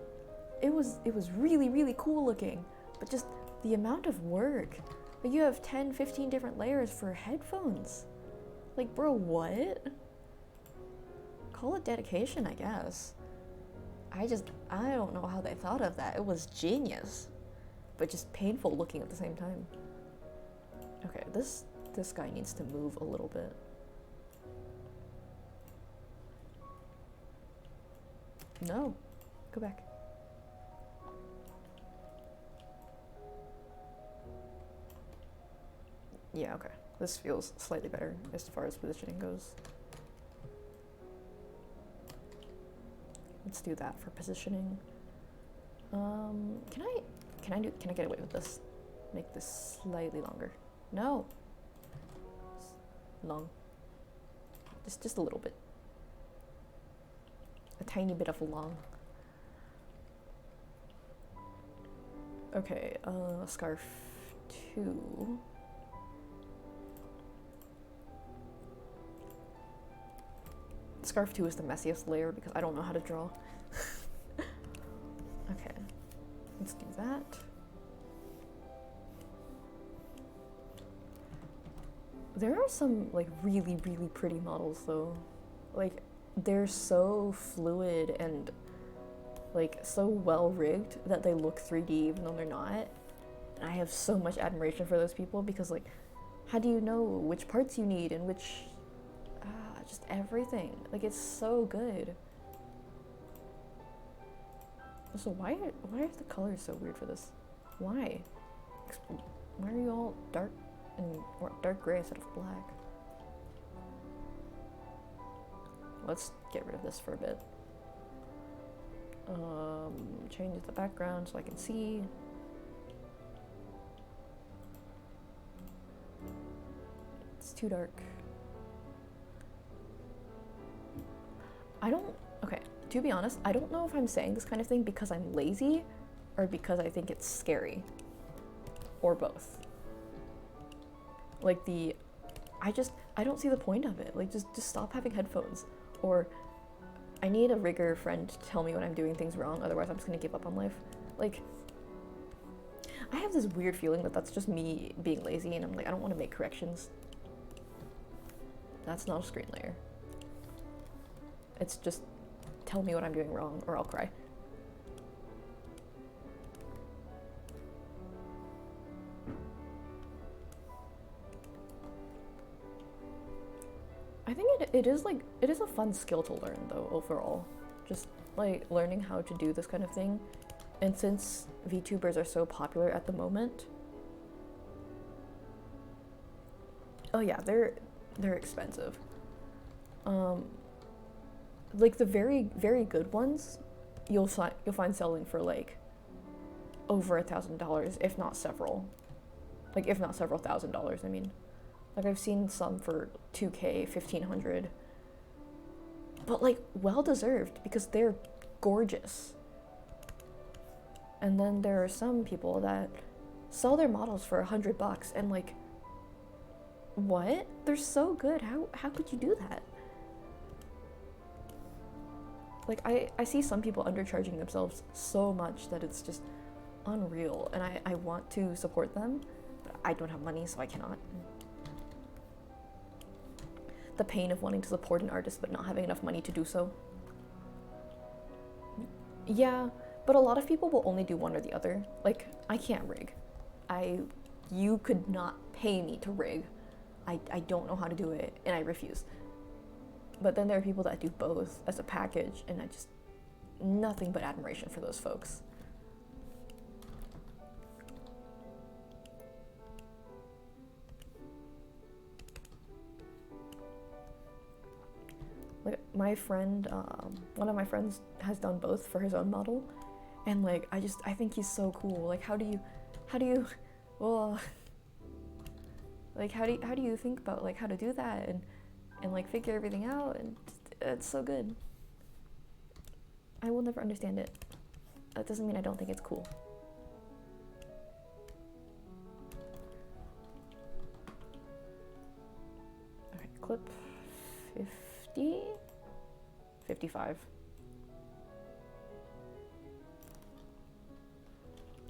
It was really, really cool looking, but just the amount of work. Like, you have 10, 15 different layers for headphones. Like, bro, what? Call it dedication, I guess. I don't know how they thought of that. It was genius, but just painful looking at the same time. Okay, this guy needs to move a little bit. No, go back. Yeah, okay. This feels slightly better as far as positioning goes. Let's do that for positioning. Can I get away with this? Make this slightly longer. No. Long. Just a little bit. A tiny bit of long. Okay, scarf 2. Scarf 2 is the messiest layer because I don't know how to draw. Okay, let's do that. There are some like really, really pretty models though. Like, they're so fluid and like so well rigged that they look 3D even though they're not. And I have so much admiration for those people because, like, how do you know which parts you need and which just everything. Like, it's so good. Also, why are the colors so weird for this? Why? Why are you all dark and dark gray instead of black? Let's get rid of this for a bit. Change the background so I can see. It's too dark. Okay, to be honest, I don't know if I'm saying this kind of thing because I'm lazy or because I think it's scary. Or both. Like, I don't see the point of it. Like, just stop having headphones. Or, I need a rigger friend to tell me when I'm doing things wrong, otherwise I'm just gonna give up on life. Like, I have this weird feeling that that's just me being lazy, and I'm like, I don't want to make corrections. That's not a screen layer. It's just, tell me what I'm doing wrong, or I'll cry. think it is like, it is a fun skill to learn though, overall. Just like learning how to do this kind of thing. And since VTubers are so popular at the moment, oh yeah, they're expensive. Like the very, very good ones, you'll find selling for like over $1,000, if not several. Like if not several $1,000s, I mean. Like I've seen some for 2K, 1,500. But like well deserved because they're gorgeous. And then there are some people that sell their models for $100 and like, what? They're so good. How could you do that? Like I see some people undercharging themselves so much that it's just unreal, and I want to support them, but I don't have money, so I cannot. The pain of wanting to support an artist but not having enough money to do so. Yeah, but a lot of people will only do one or the other. Like, I can't rig. You could not pay me to rig. I don't know how to do it, and I refuse. But then there are people that do both as a package, and I just, nothing but admiration for those folks. Like my friend, one of my friends has done both for his own model, and like I think he's so cool. Like how do you, well, like how do you think about like how to do that and like figure everything out, and it's so good. I will never understand it. That doesn't mean I don't think it's cool. Alright, clip 50? 55.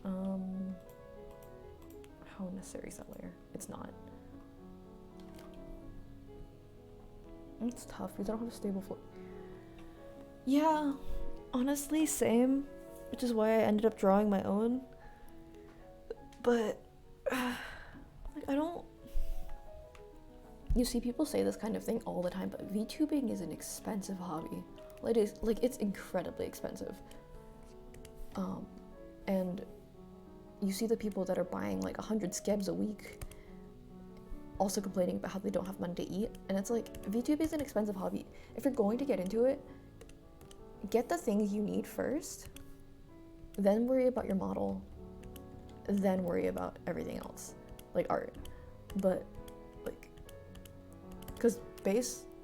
How necessary is that layer? It's not. It's tough because I don't have a stable flow. Yeah, honestly, same. Which is why I ended up drawing my own. But, like, I don't... You see people say this kind of thing all the time, but VTubing is an expensive hobby. It's incredibly expensive. And you see the people that are buying like 100 skebs a week also complaining about how they don't have money to eat, and it's like, VTubing is an expensive hobby. If you're going to get into it, get the things you need first, then worry about your model, then worry about everything else, like art. But like, because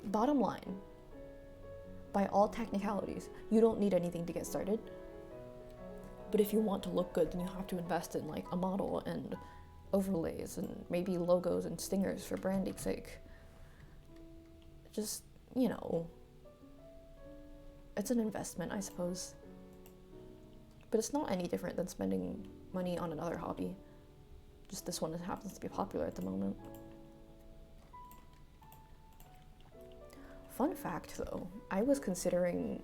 bottom line, by all technicalities, you don't need anything to get started. But if you want to look good, then you have to invest in like a model and overlays and maybe logos and stingers for branding's sake. Just, you know, it's an investment, I suppose. But it's not any different than spending money on another hobby. Just this one happens to be popular at the moment. Fun fact though, I was considering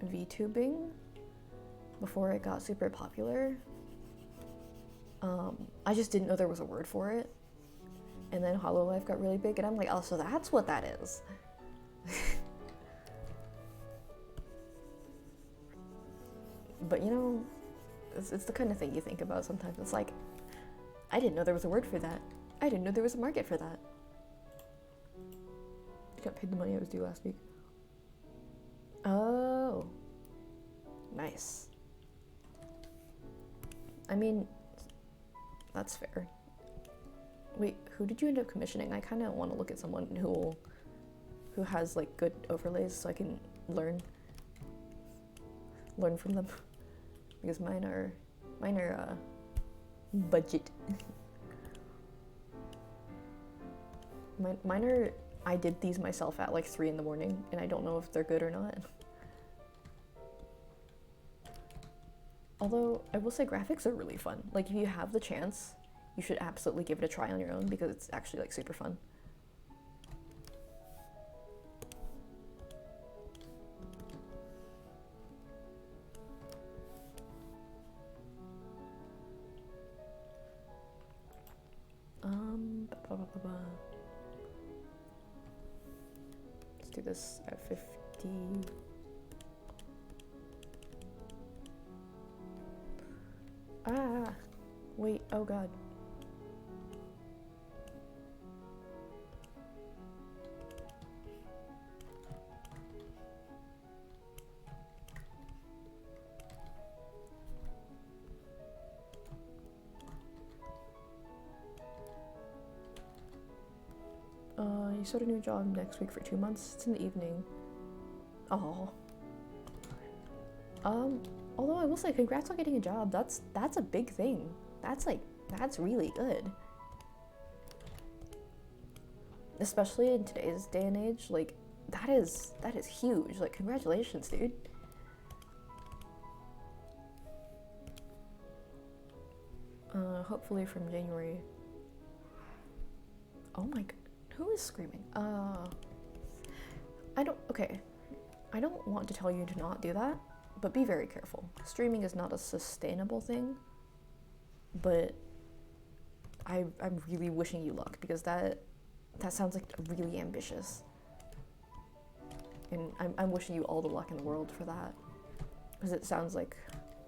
VTubing before it got super popular. I just didn't know there was a word for it. And then Hololive got really big, and I'm like, oh, so that's what that is. But you know, it's the kind of thing you think about sometimes. It's like, I didn't know there was a word for that. I didn't know there was a market for that. I got paid the money I was due last week. Oh. Nice. I mean, that's fair. Wait, who did you end up commissioning? I kind of want to look at someone who has like good overlays so I can learn from them. Because mine are budget. Mine are, I did these myself at like 3 in the morning, and I don't know if they're good or not. Although, I will say graphics are really fun. Like, if you have the chance, you should absolutely give it a try on your own, because it's actually, like, super fun. do this at 50. Ah, wait, oh god. You start a new job next week for 2 months. It's in the evening. Oh. Although I will say, congrats on getting a job. That's a big thing. That's really good. Especially in today's day and age, like, that is huge. Like, congratulations, dude. Hopefully from January. Oh my god. Who is screaming? I don't want to tell you to not do that, but be very careful. Streaming is not a sustainable thing, but I'm really wishing you luck, because that sounds like really ambitious. And I'm wishing you all the luck in the world for that, because it sounds like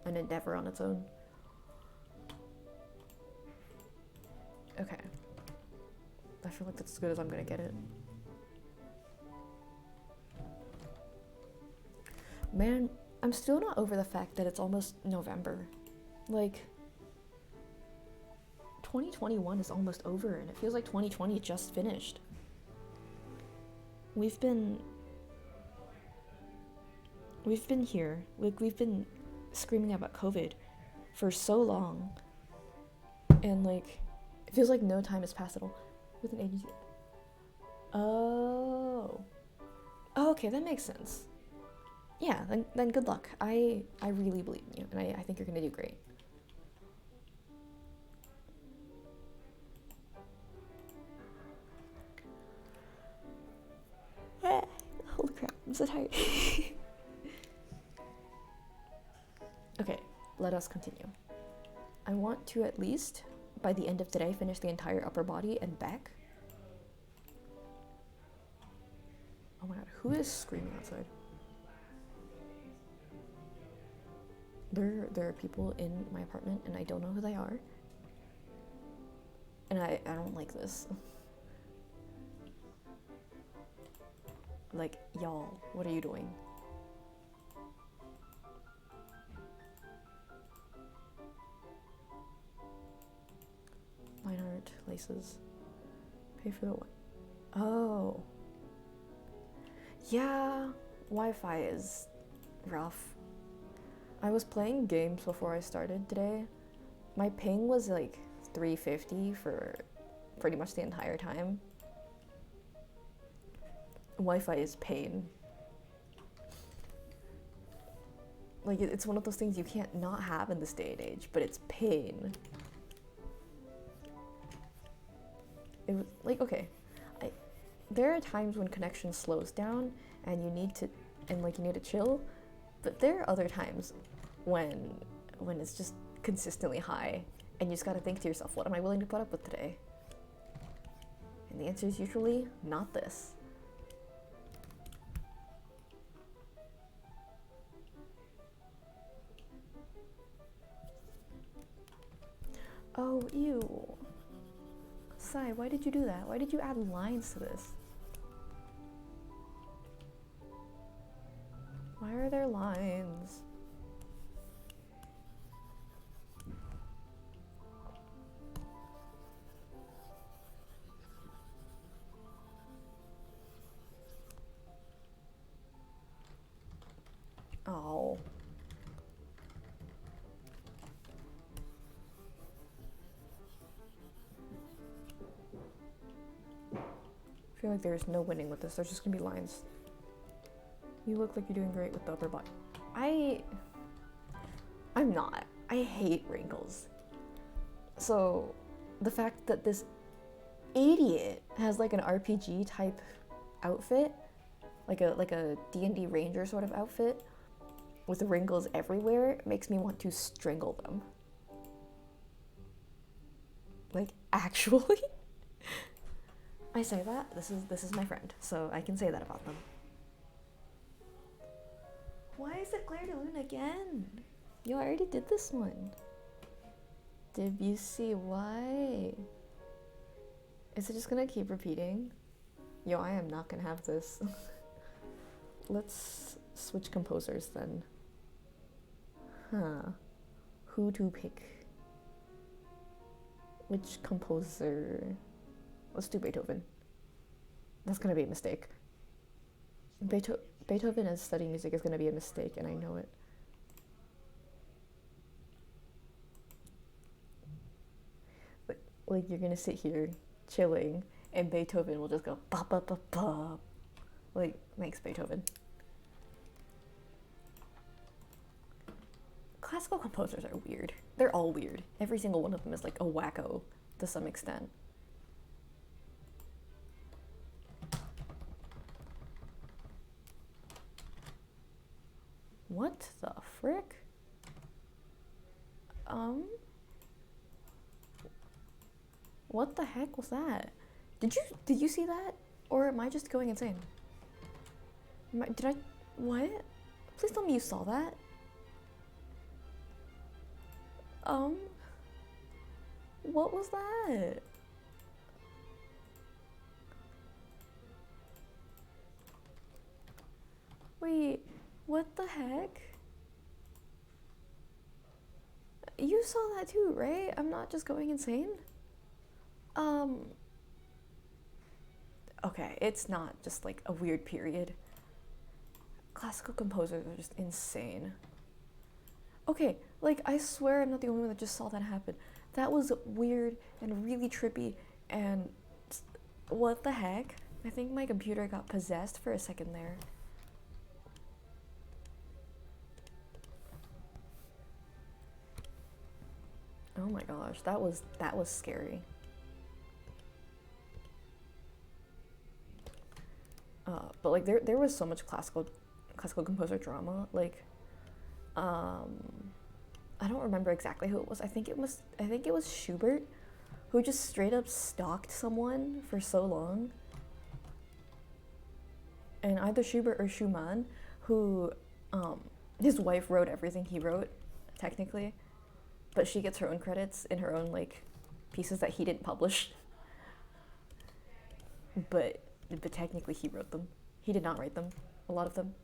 an endeavor on its own. Okay. I feel like that's as good as I'm gonna get it. Man, I'm still not over the fact that it's almost November. Like, 2021 is almost over, and it feels like 2020 just finished. We've been here, like, we've been screaming about COVID for so long, and like, it feels like no time has passed at all. With an agency. Oh, okay, that makes sense. Yeah, then good luck. I really believe in you, and I think you're gonna do great. Holy crap, I'm so tired. Okay, let us continue. I want to at least, by the end of today, finish the entire upper body and back. Oh my god, who is screaming outside? There are people in my apartment, and I don't know who they are. And I don't like this. Like, y'all, what are you doing? Fine art, laces. Pay for the what? Oh. Yeah, Wi-Fi is rough. I was playing games before I started today. My ping was like 350 for pretty much the entire time. Wi-Fi is pain. Like, it's one of those things you can't not have in this day and age, but it's pain. It was like, okay, there are times when connection slows down and you need to chill, but there are other times when it's just consistently high, and you just gotta think to yourself, what am I willing to put up with today? And the answer is usually not this. Oh, ew. Sai, why did you do that? Why did you add lines to this? Why are there lines? Oh. I feel like there's no winning with this. There's just gonna be lines. You look like you're doing great with the upper body. I'm not. I hate wrinkles. So the fact that this idiot has like an RPG type outfit, like a D&D ranger sort of outfit with wrinkles everywhere, makes me want to strangle them. Like, actually. I say that, this is my friend, so I can say that about them. Why is it Claire de Lune again? Yo, I already did this one. Debussy, why? Is it just gonna keep repeating? Yo, I am not gonna have this. Let's switch composers then. Huh. Who to pick? Which composer? Let's do Beethoven. That's gonna be a mistake. Beethoven as studying music is gonna be a mistake, and I know it. Like you're gonna sit here chilling, and Beethoven will just go ba ba ba ba. Like, thanks, Beethoven. Classical composers are weird. They're all weird. Every single one of them is like a wacko to some extent. What the frick? What the heck was that? Did you see that? Or am I just going insane? What? Please tell me you saw that. What was that? Wait, what the heck? You saw that too, right? I'm not just going insane? Okay, it's not just like a weird period. Classical composers are just insane. Okay, like I swear I'm not the only one that just saw that happen. That was weird and really trippy and what the heck? I think my computer got possessed for a second there. Oh my gosh, that was scary. But like there was so much classical composer drama. Like, I don't remember exactly who it was. I think it was Schubert, who just straight up stalked someone for so long. And either Schubert or Schumann, who his wife wrote everything he wrote, technically, but she gets her own credits in her own like pieces that he didn't publish. But technically he wrote them. He did not write them, a lot of them.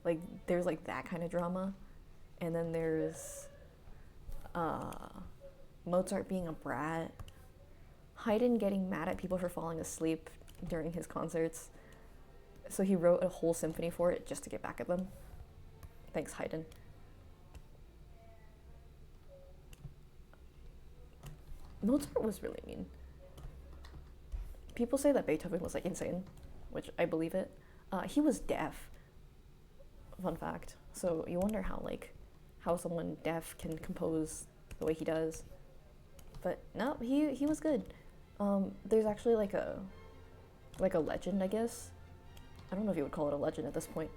Like there's like that kind of drama. And then there's Mozart being a brat, Haydn getting mad at people for falling asleep during his concerts. So he wrote a whole symphony for it just to get back at them. Thanks, Haydn. Mozart was really mean. People say that Beethoven was like insane, which I believe it. He was deaf. Fun fact. So you wonder how someone deaf can compose the way he does. But no, he was good. There's actually like a legend, I guess. I don't know if you would call it a legend at this point,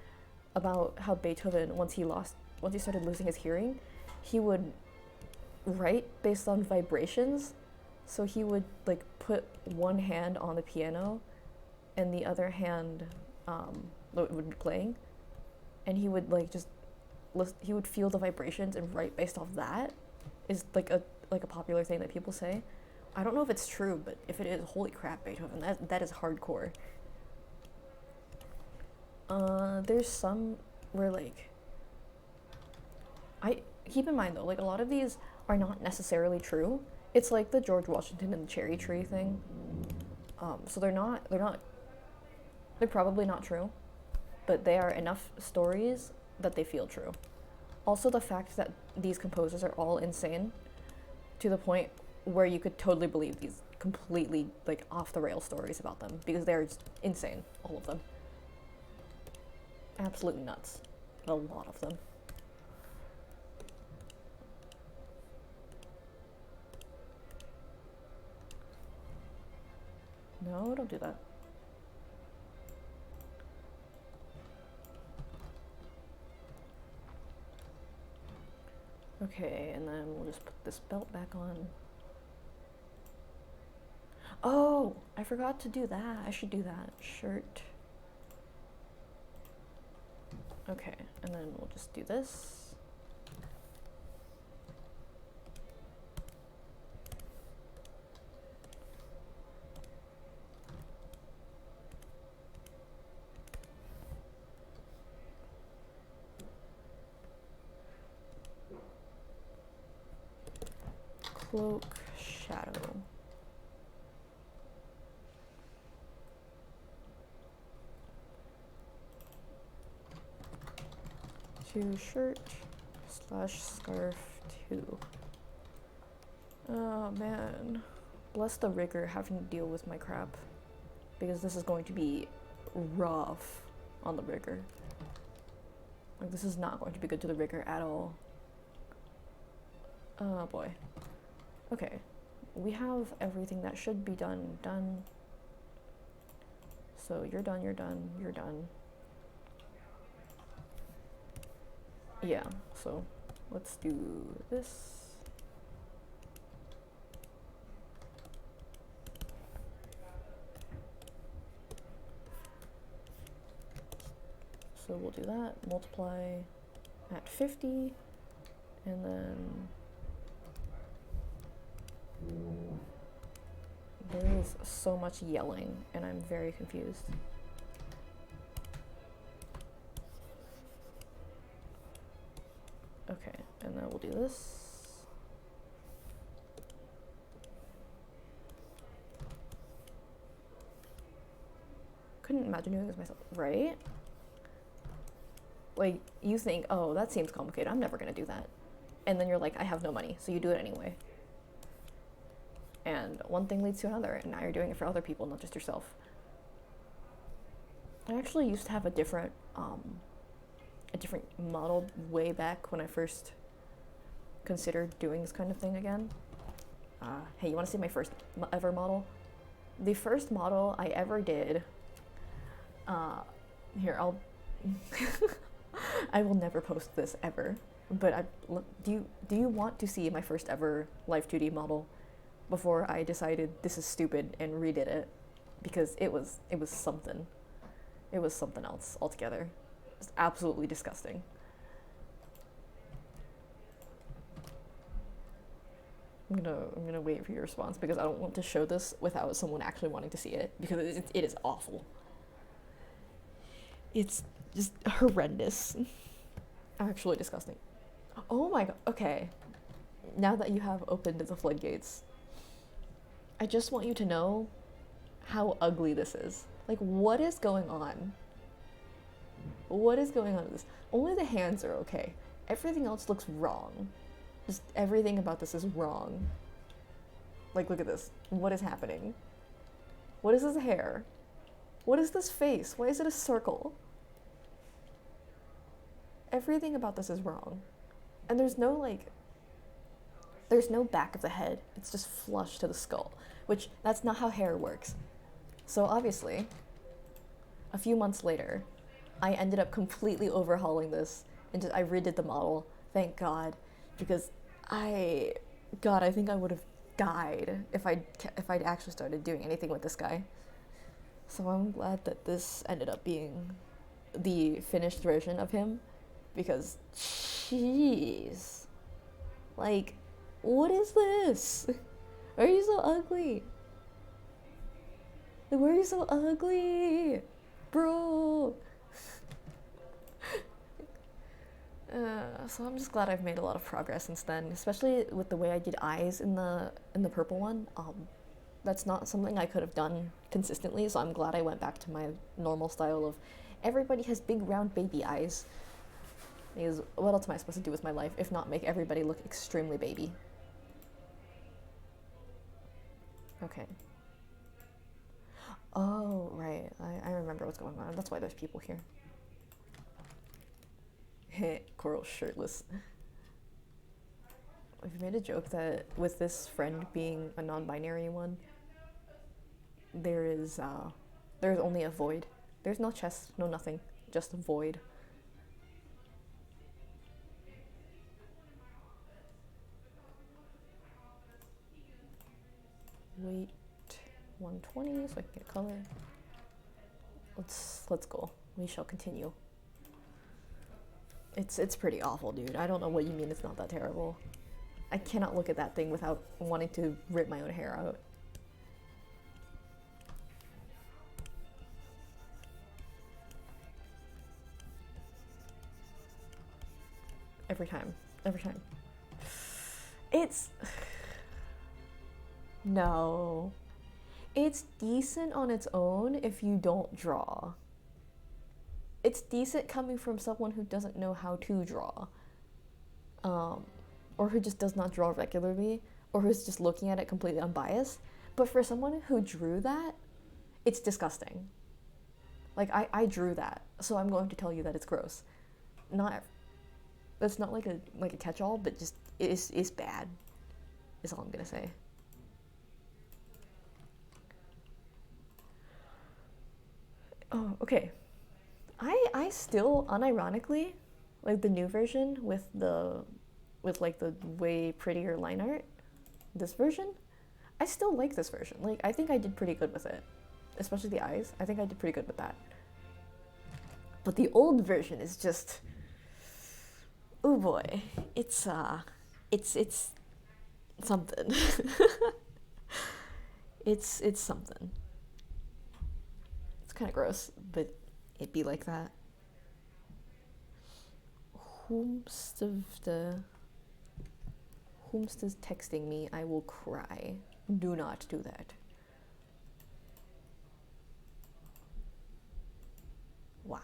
about how Beethoven, once he started losing his hearing, he would write based on vibrations. So he would like put one hand on the piano and the other hand would be playing, and he would like he would feel the vibrations and write based off that. Is like a popular thing that people say. I don't know if it's true, but if it is, holy crap, Beethoven, that is hardcore. There's some where like, I keep in mind though, like a lot of these are not necessarily true. It's like the George Washington and the cherry tree thing. So they're probably not true, but they are enough stories that they feel true. Also, the fact that these composers are all insane to the point where you could totally believe these completely like off the rail stories about them, because they're just insane, all of them. Absolute nuts. A lot of them. No, don't do that. Okay, and then we'll just put this belt back on. Oh, I forgot to do that. I should do that. Shirt. Okay, and then we'll just do this. Cloak, shadow. To shirt slash scarf 2. Oh man. Bless the rigger having to deal with my crap. Because this is going to be rough on the rigger. Like, this is not going to be good to the rigger at all. Oh boy. Okay. We have everything that should be done. So you're done, you're done, you're done. Yeah, so let's do this. So we'll do that, multiply at 50, and then there is so much yelling, and I'm very confused. Okay, and then we'll do this. Couldn't imagine doing this myself, right? Like, you think, oh, that seems complicated, I'm never gonna do that. And then you're like, I have no money, so you do it anyway. And one thing leads to another, and now you're doing it for other people, not just yourself. I actually used to have a different model way back when I first considered doing this kind of thing again. Hey, you wanna see my first ever model? The first model I ever did, here, I'll, I will never post this ever, but do you want to see my first ever Live2D model before I decided this is stupid and redid it? Because it was something. It was something else altogether. It's absolutely disgusting. I'm gonna wait for your response because I don't want to show this without someone actually wanting to see it, because it is awful. It's just horrendous. Actually disgusting. Oh my god, okay. Now that you have opened the floodgates, I just want you to know how ugly this is. Like, what is going on? What is going on with this? Only the hands are okay. Everything else looks wrong. Just everything about this is wrong. Like, look at this. What is happening? What is this hair? What is this face? Why is it a circle? Everything about this is wrong. And there's no back of the head. It's just flush to the skull, which that's not how hair works. So obviously, a few months later, I ended up completely overhauling this, and I redid the model, thank God, because I think I would have died if I'd actually started doing anything with this guy. So I'm glad that this ended up being the finished version of him, because jeez, like, what is this? Why are you so ugly? Like, why are you so ugly, bro? So I'm just glad I've made a lot of progress since then, especially with the way I did eyes in the purple one. That's not something I could have done consistently, so I'm glad I went back to my normal style of everybody has big round baby eyes. Because what else am I supposed to do with my life if not make everybody look extremely baby? Okay. Oh, right. I remember what's going on. That's why there's people here. Coral shirtless. I've made a joke that with this friend being a non-binary one, there's only a void. There's no chest, no nothing, just a void. Wait 120 so I can get color. Let's go. We shall continue. It's pretty awful, dude. I don't know what you mean it's not that terrible. I cannot look at that thing without wanting to rip my own hair out. Every time. Every time. It's... No. It's decent on its own if you don't draw. It's decent coming from someone who doesn't know how to draw. Or who just does not draw regularly, or who's just looking at it completely unbiased. But for someone who drew that, it's disgusting. Like, I drew that, so I'm going to tell you that it's gross. That's not like a catch-all, but just it's bad, is all I'm gonna say. Oh, okay. I still, unironically, like the new version with like the way prettier line art, this version, I still like this version. Like, I think I did pretty good with it. Especially the eyes. I think I did pretty good with that. But the old version is just, oh boy, it's something. it's something. It's kind of gross, but it be like that. Whomst is texting me, I will cry. Do not do that. Wow.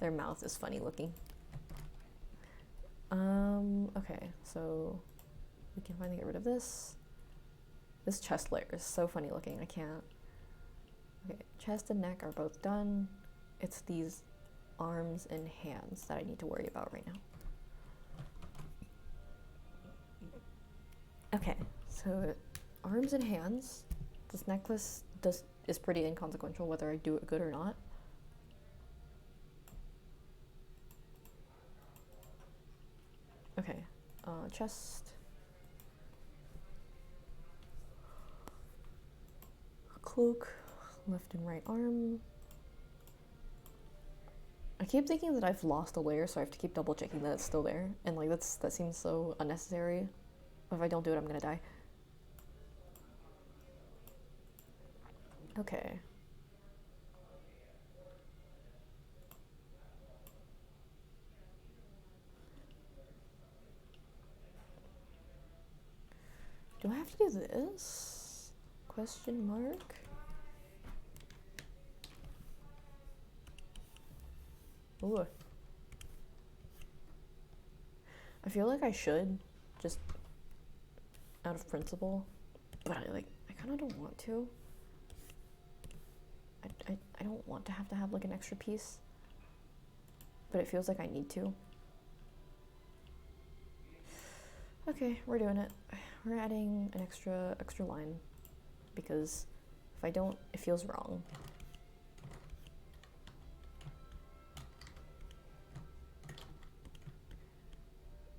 Their mouth is funny looking. Okay, so we can finally get rid of this. This chest layer is so funny looking, I can't. Okay, chest and neck are both done. It's these arms and hands that I need to worry about right now. Okay, so arms and hands. This necklace is pretty inconsequential whether I do it good or not. Okay, chest. Cloak, left and right arm. I keep thinking that I've lost a layer, so I have to keep double checking that it's still there. And like that seems so unnecessary. If I don't do it, I'm gonna die. Okay. Do I have to do this? Question mark? Ooh. I feel like I should, just out of principle, but I kind of don't want to. I don't want to have like an extra piece, but it feels like I need to. Okay, we're doing it. We're adding an extra line, because if I don't, it feels wrong.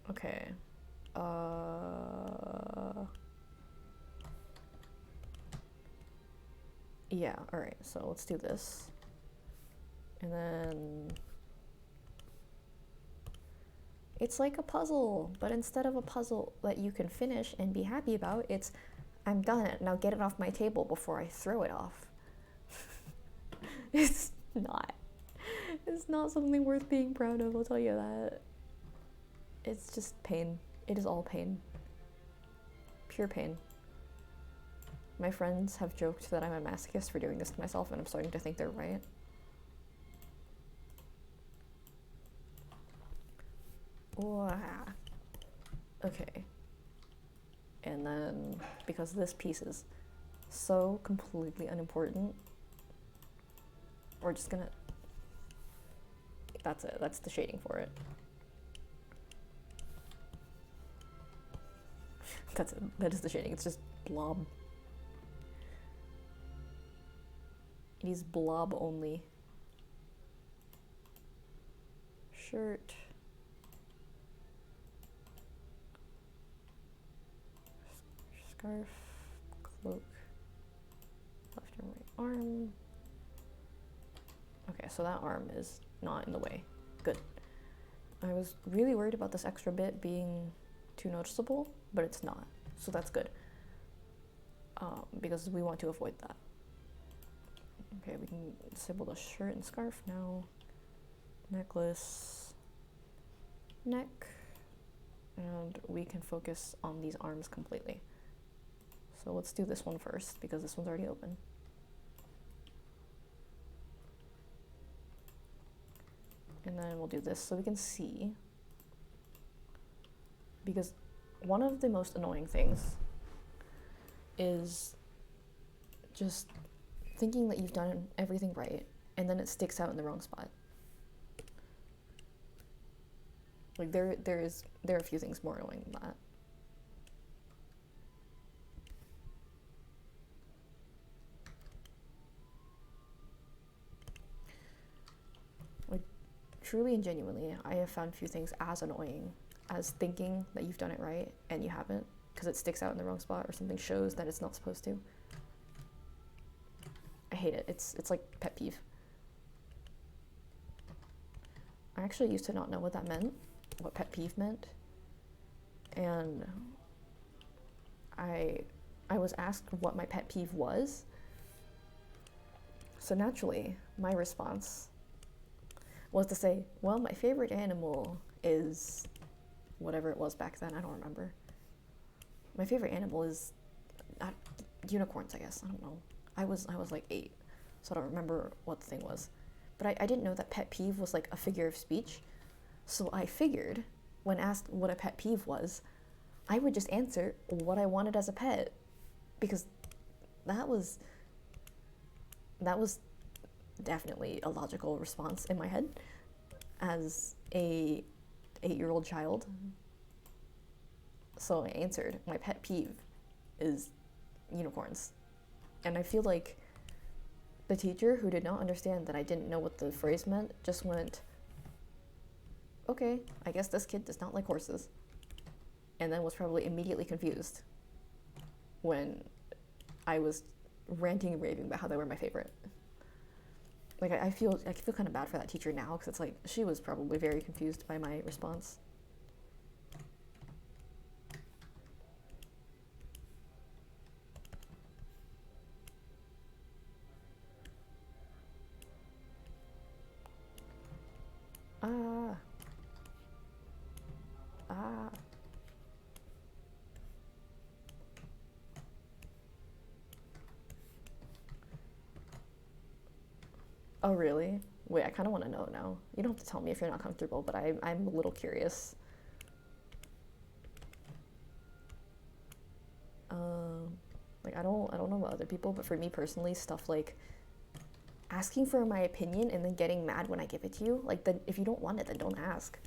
Okay. Yeah, alright, so let's do this. And then it's like a puzzle, but instead of a puzzle that you can finish and be happy about, it's I'm done, now get it off my table before I throw it off. It's not something worth being proud of, I'll tell you that. It's just pain. It is all pain. Pure pain. My friends have joked that I'm a masochist for doing this to myself, and I'm starting to think they're right. Wow. Okay. And then, because this piece is so completely unimportant, we're just gonna... That's it. That's the shading for it. That's it. That is the shading. It's just blob. It is blob only. Shirt. Scarf. Cloak. arm. Okay, so that arm is not in the way. Good. I was really worried about this extra bit being too noticeable, but it's not, so that's good. Because we want to avoid that. Okay, we can disable the shirt and scarf now. Necklace, neck, and we can focus on these arms completely. So let's do this one first, because this one's already open. And then we'll do this so we can see. Because one of the most annoying things is just thinking that you've done everything right, and then it sticks out in the wrong spot. Like there are a few things more annoying than that. Like truly and genuinely, I have found few things as annoying as thinking that you've done it right and you haven't, because it sticks out in the wrong spot or something shows that it's not supposed to. I hate it. It's like pet peeve. I actually used to not know what that meant, what pet peeve meant, and I was asked what my pet peeve was. So naturally, my response was to say, well, my favorite animal is whatever it was back then. I don't remember. My favorite animal is unicorns, I guess. I don't know. I was like 8, so I don't remember what the thing was. But I didn't know that pet peeve was like a figure of speech. So I figured, when asked what a pet peeve was, I would just answer what I wanted as a pet. Because that was definitely a logical response in my head as a 8-year-old child. So I answered, my pet peeve is unicorns. And I feel like the teacher, who did not understand that I didn't know what the phrase meant, just went, okay, I guess this kid does not like horses. And then was probably immediately confused when I was ranting and raving about how they were my favorite. Like, I feel kind of bad for that teacher now, because it's like, she was probably very confused by my response. Oh, really? Wait, I kind of want to know now. You don't have to tell me if you're not comfortable, but I'm a little curious. Like, I don't know about other people, but for me personally, stuff like asking for my opinion and then getting mad when I give it to you, like, then if you don't want it, then don't ask.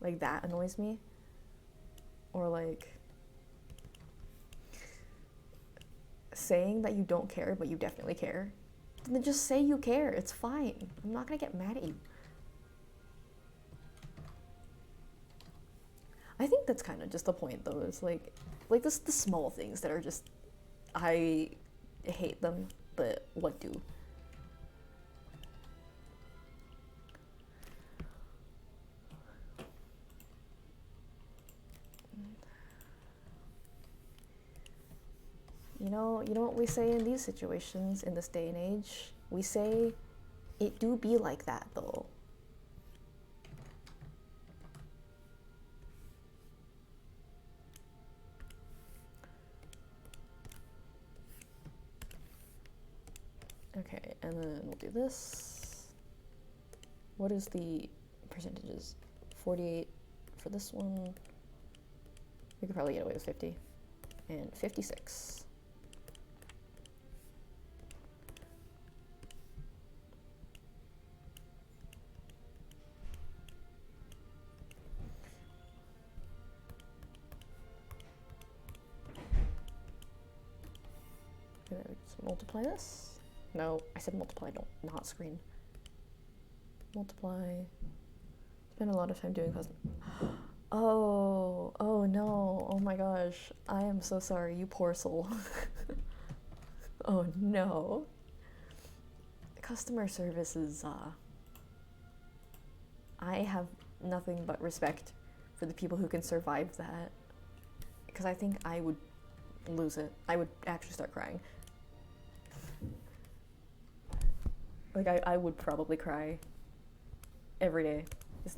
Like, that annoys me. Or like saying that you don't care, but you definitely care. Then just say you care. It's fine. I'm not gonna get mad at you. I think that's kind of just the point, though. It's like this, the small things that are just, I hate them, but what do? You know what we say in these situations in this day and age? We say, it do be like that, though. Okay, and then we'll do this. What is the percentages? 48 for this one. We could probably get away with 50. And 56. And then we just multiply this. No, I said multiply, not screen. Multiply. Spend a lot of time doing cosmetic. Oh no, oh my gosh. I am so sorry, you poor soul. Oh no. Customer service is, I have nothing but respect for the people who can survive that. Because I think I would lose it. I would actually start crying. Like, I would probably cry every day. Just,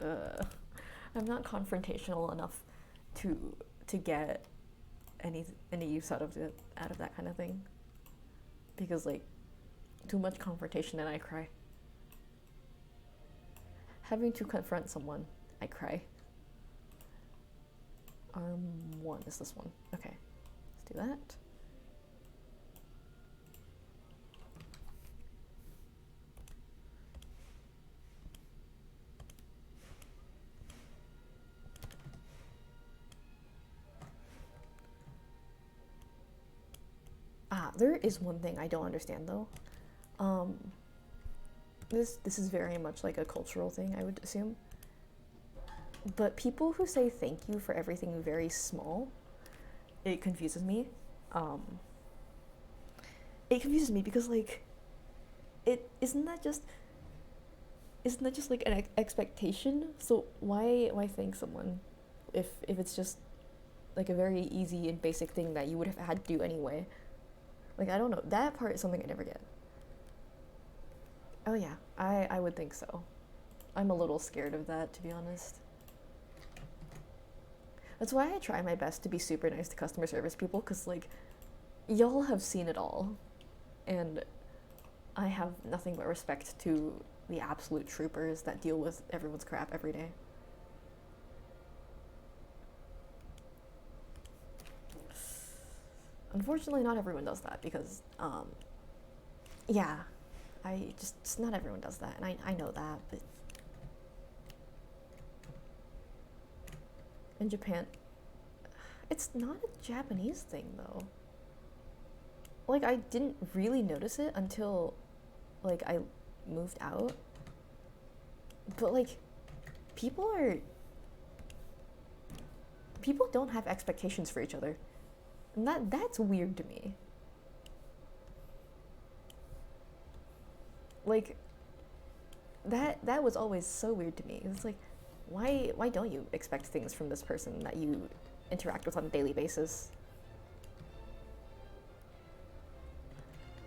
I'm not confrontational enough to get any use out of that kind of thing. Because, like, too much confrontation and I cry. Having to confront someone, I cry. Arm 1 is this one. Okay, let's do that. There is one thing I don't understand though. This is very much like a cultural thing, I would assume. But people who say thank you for everything very small, it confuses me. It confuses me because, like, isn't that just like an expectation? So why thank someone if it's just like a very easy and basic thing that you would have had to do anyway? Like, I don't know. That part is something I never get. Oh yeah, I would think so. I'm a little scared of that, to be honest. That's why I try my best to be super nice to customer service people, because, like, y'all have seen it all. And I have nothing but respect to the absolute troopers that deal with everyone's crap every day. Unfortunately, not everyone does that because, yeah, just not everyone does that, and I know that, but in Japan, it's not a Japanese thing though. Like, I didn't really notice it until, like, I moved out. But, like, people don't have expectations for each other. And that's weird to me. Like, that was always so weird to me. It's like, why don't you expect things from this person that you interact with on a daily basis?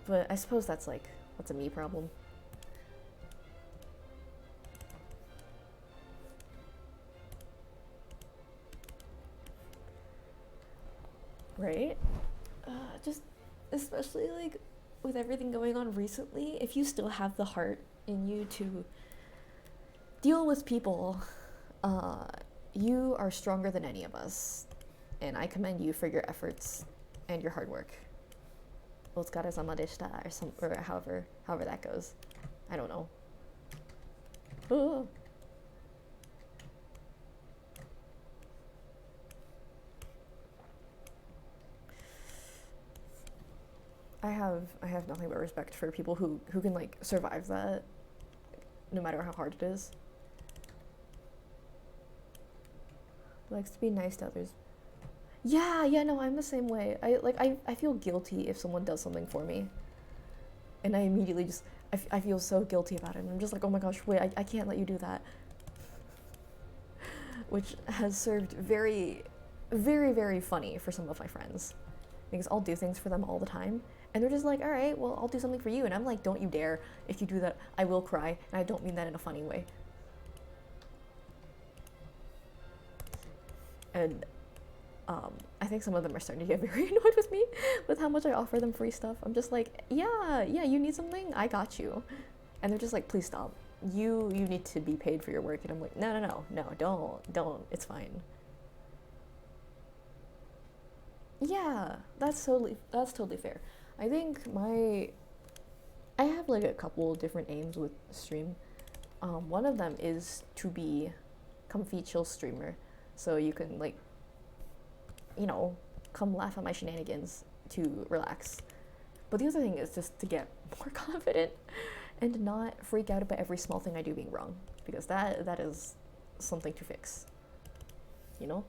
But I suppose that's a me problem. Right? Just especially, like, with everything going on recently, if you still have the heart in you to deal with people, you are stronger than any of us. And I commend you for your efforts and your hard work. Otsukaresama deshita, or however that goes. I don't know. Oh. I have nothing but respect for people who can, like, survive that no matter how hard it is. Likes to be nice to others. Yeah, no, I'm the same way. I feel guilty if someone does something for me. And I immediately just, I feel so guilty about it. And I'm just like, oh my gosh, wait, I can't let you do that. Which has served very, very, very funny for some of my friends. Because I'll do things for them all the time. And they're just like, all right, well, I'll do something for you. And I'm like, don't you dare. If you do that, I will cry. And I don't mean that in a funny way. And I think some of them are starting to get very annoyed with me with how much I offer them free stuff. I'm just like, yeah, you need something? I got you. And they're just like, please stop. You need to be paid for your work. And I'm like, no, don't. It's fine. Yeah, that's totally fair. I think I have, like, a couple different aims with stream. One of them is to become a chill streamer, so you can, like, you know, come laugh at my shenanigans to relax. But the other thing is just to get more confident and not freak out about every small thing I do being wrong, because that is something to fix, you know?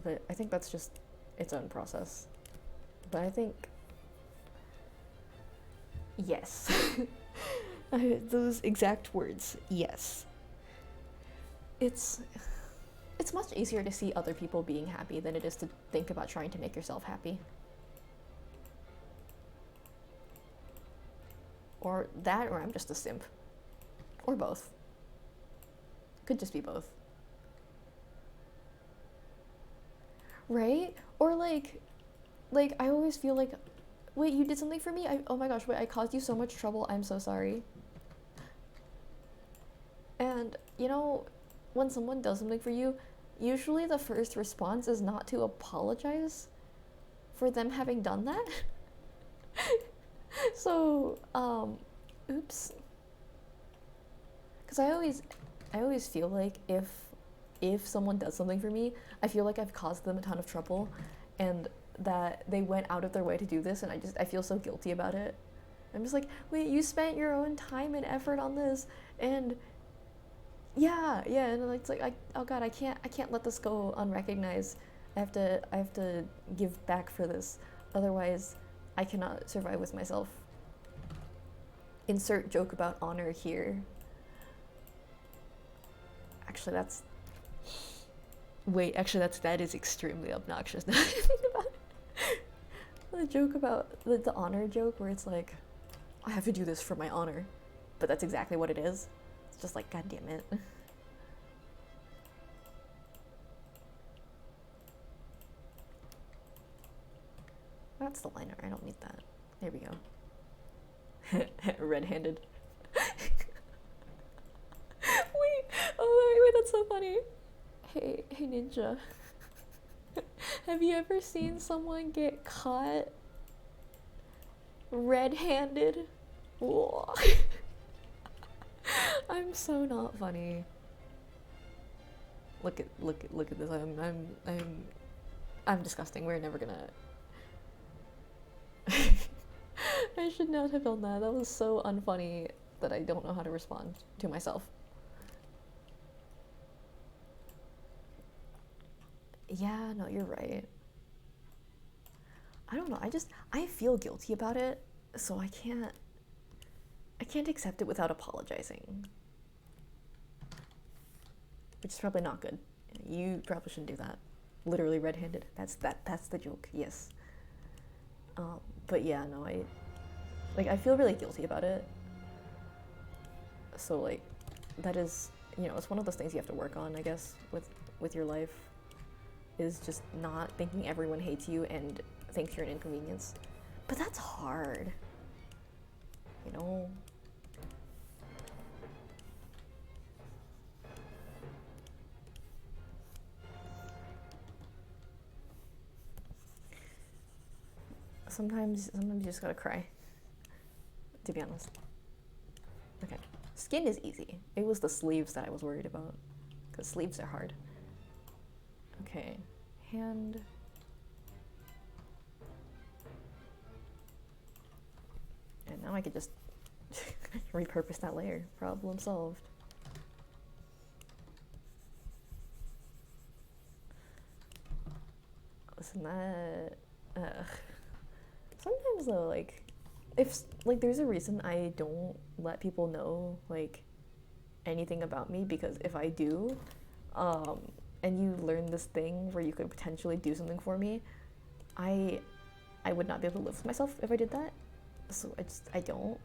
But I think that's just its own process. But I think, yes. Those exact words, yes. It's much easier to see other people being happy than it is to think about trying to make yourself happy. Or that, or I'm just a simp. Or both. Could just be both. Right? Or like I always feel like, wait, you did something for me? Oh my gosh, wait, I caused you so much trouble, I'm so sorry. And, you know, when someone does something for you, usually the first response is not to apologize for them having done that. So, oops. Because I always feel like if someone does something for me, I feel like I've caused them a ton of trouble, and that they went out of their way to do this, and I feel so guilty about it. I'm just like, wait, you spent your own time and effort on this, and yeah, and it's like, oh god, I can't let this go unrecognized. I have to give back for this, otherwise I cannot survive with myself. Insert joke about honor here. Actually, that is extremely obnoxious now that I think about it. The joke about the honor joke where it's like, I have to do this for my honor, but that's exactly what it is. It's just like, god damn it. That's the liner, I don't need that. There we go. Red-handed. Wait, that's so funny. Hey ninja. Have you ever seen someone get caught red-handed? I'm so not funny. Look at this. I'm disgusting. We're never gonna. I should not have done that. That was so unfunny that I don't know how to respond to myself. Yeah, no, you're right. I don't know. I feel guilty about it, so I can't accept it without apologizing. Which is probably not good. You probably shouldn't do that. Literally red-handed. That's the joke. Yes. But yeah, no, I feel really guilty about it. So like, that is, it's one of those things you have to work on, I guess, with your life, is just not thinking everyone hates you and thinks you're an inconvenience. But that's hard, you know? Sometimes you just gotta cry, to be honest. Okay, skin is easy. It was the sleeves that I was worried about, because sleeves are hard. Okay, hand. And now I could just repurpose that layer. Problem solved. Listen, that. Sometimes though, like, if like there's a reason I don't let people know like anything about me, because if I do, and you learn this thing where you could potentially do something for me, I would not be able to live with myself if I did that. So I don't.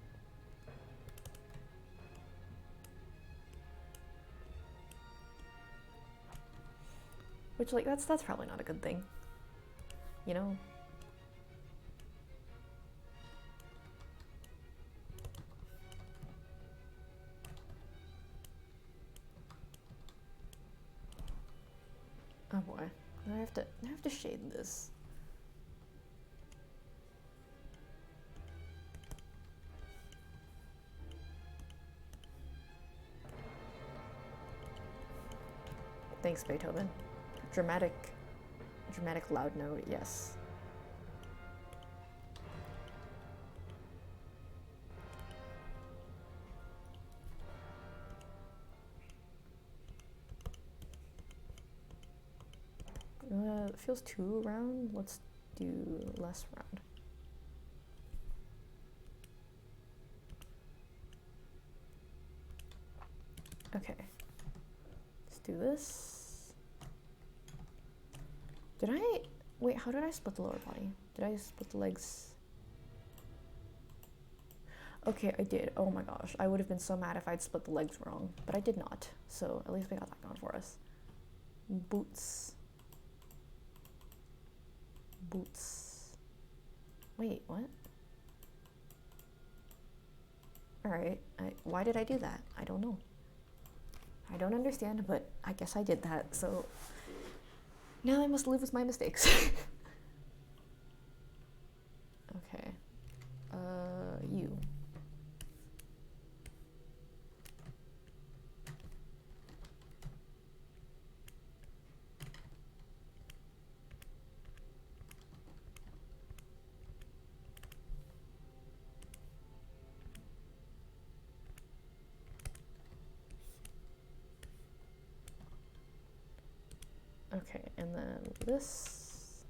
Which, like, that's probably not a good thing, you know? Oh boy, I have to shade this. Thanks, Beethoven. Dramatic loud note, yes. It feels too round. Let's do less round. Okay, let's do this. Did I, wait, how did I split the lower body? Did I split the legs? Okay, I did. Oh my gosh, I would have been so mad if I'd split the legs wrong, but I did not. So at least we got that going for us. Boots. Boots. Wait, what? Alright, why did I do that? I don't know. I don't understand, but I guess I did that, so now I must live with my mistakes. Okay. You. Okay, and then this.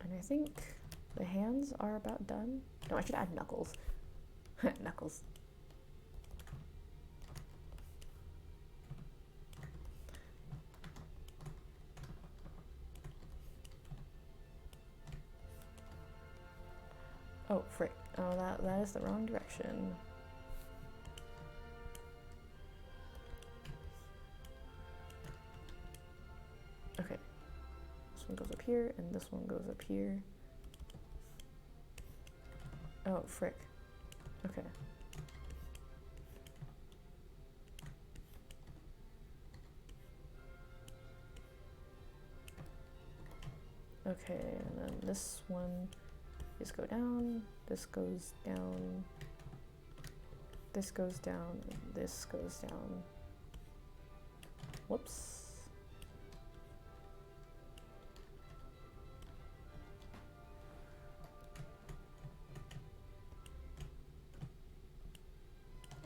And I think the hands are about done. No, I should add knuckles. Knuckles. Oh, frick. Oh, that is the wrong direction. Okay. This one goes up here, and this one goes up here. Oh, frick. Okay. Okay, and then this one, these go down, this goes down, this goes down, and this goes down. Whoops.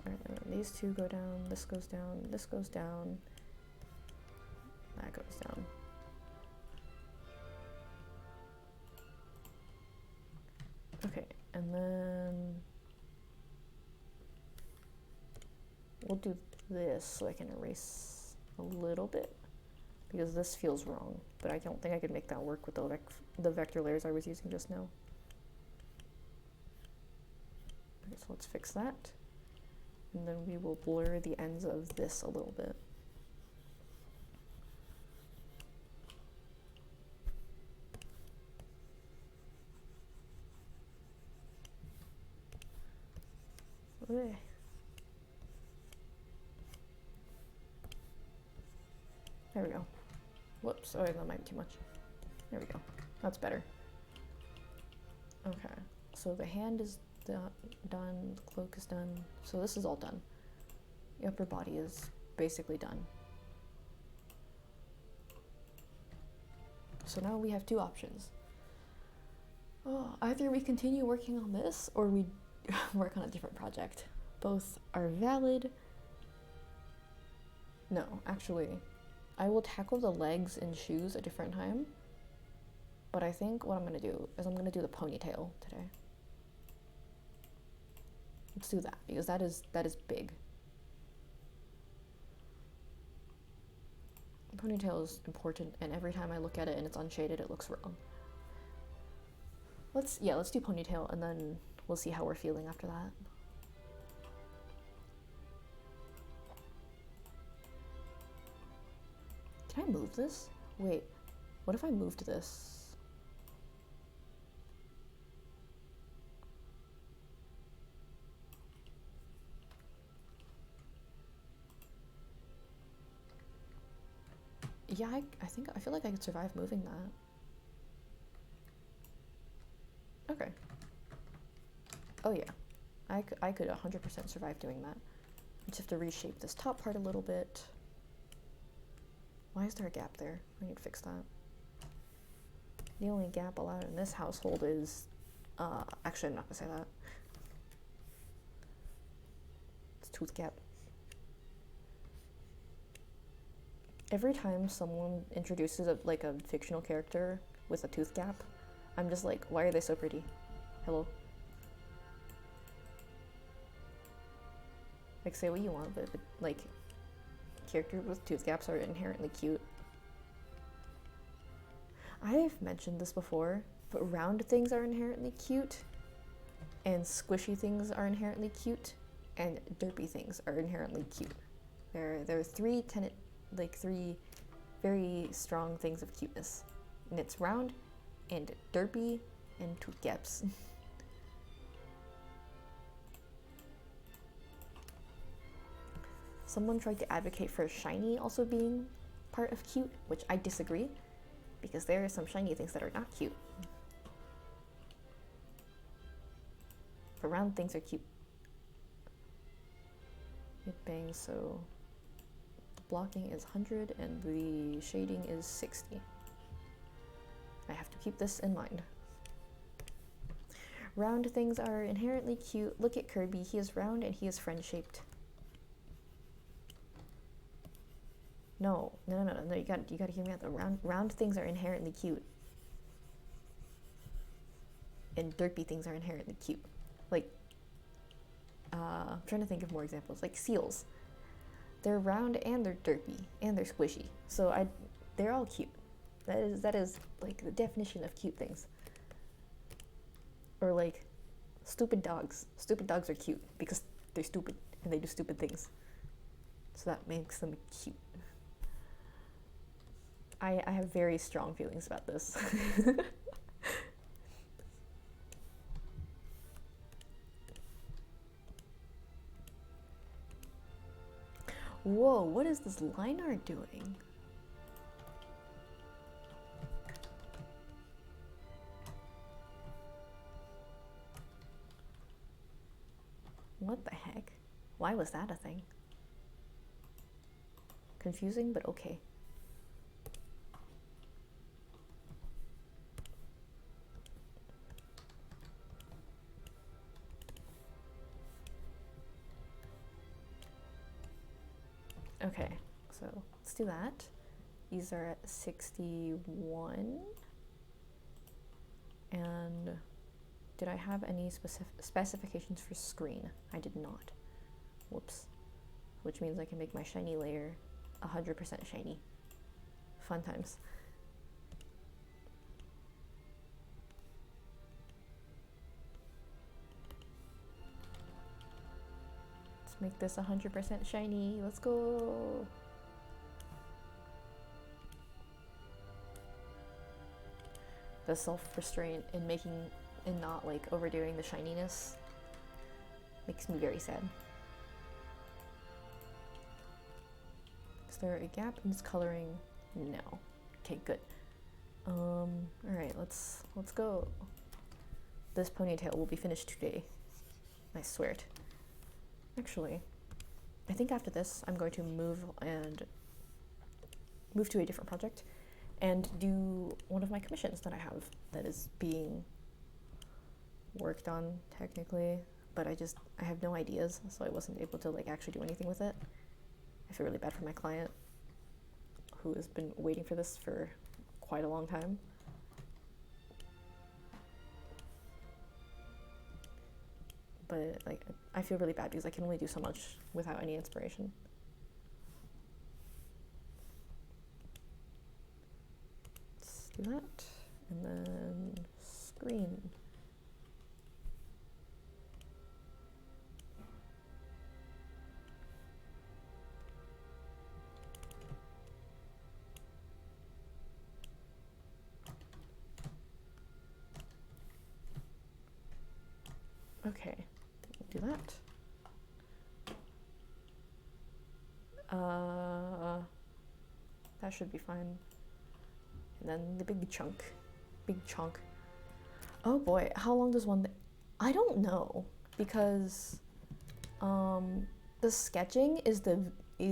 Alright, and then these two go down, this goes down, this goes down, that goes down. Okay, and then we'll do this so I can erase a little bit, because this feels wrong, but I don't think I could make that work with the vector layers I was using just now. Okay, so let's fix that, and then we will blur the ends of this a little bit. Okay. There we go. Whoops, oh, that might be too much. There we go. That's better. Okay, so the hand is done, the cloak is done, so this is all done. The upper body is basically done. So now we have two options. Oh, either we continue working on this or we work on a different project. Both are valid. No, actually, I will tackle the legs and shoes a different time. But I think what I'm gonna do is I'm gonna do the ponytail today. Let's do that, because that is big. The ponytail is important, and every time I look at it and it's unshaded, it looks wrong. Let's do ponytail, and then we'll see how we're feeling after that. Can I move this? Wait, what if I moved this? Yeah, I feel like I could survive moving that. Okay. Oh yeah, I could 100% survive doing that. I just have to reshape this top part a little bit. Why is there a gap there? I need to fix that. The only gap allowed in this household is, actually I'm not gonna say that. It's tooth gap. Every time someone introduces like a fictional character with a tooth gap, I'm just like, why are they so pretty? Hello? Like, say what you want, but like, characters with tooth gaps are inherently cute. I've mentioned this before, but round things are inherently cute, and squishy things are inherently cute, and derpy things are inherently cute. There are three very strong things of cuteness, and it's round, and derpy, and tooth gaps. Someone tried to advocate for shiny also being part of cute, which I disagree, because there are some shiny things that are not cute. But round things are cute. It bangs, so the blocking is 100 and the shading is 60. I have to keep this in mind. Round things are inherently cute. Look at Kirby, he is round and he is friend-shaped. No, you gotta hear me out. The round things are inherently cute. And derpy things are inherently cute. Like, I'm trying to think of more examples. Like seals. They're round and they're derpy and they're squishy. So they're all cute. That is like the definition of cute things. Or like stupid dogs. Stupid dogs are cute because they're stupid and they do stupid things. So that makes them cute. I have very strong feelings about this. Whoa, what is this line art doing? What the heck? Why was that a thing? Confusing, but okay. Okay, so let's do that. These are at 61. And did I have any specifications for screen? I did not. Whoops. Which means I can make my shiny layer 100% shiny. Fun times. Let's make this 100% shiny. Let's go. The self-restraint in not like overdoing the shininess makes me very sad. Is there a gap in this coloring? No. Okay, good. All right, let's go. This ponytail will be finished today. I swear it. Actually, I think after this, I'm going to move to a different project and do one of my commissions that I have that is being worked on technically, but I have no ideas, so I wasn't able to like actually do anything with it. I feel really bad for my client who has been waiting for this for quite a long time. But like, I feel really bad because I can only do so much without any inspiration. Let's do that, and then screen. Okay, do that. That should be fine. And then the big chunk. Oh boy, how long does one... I don't know, because the sketching is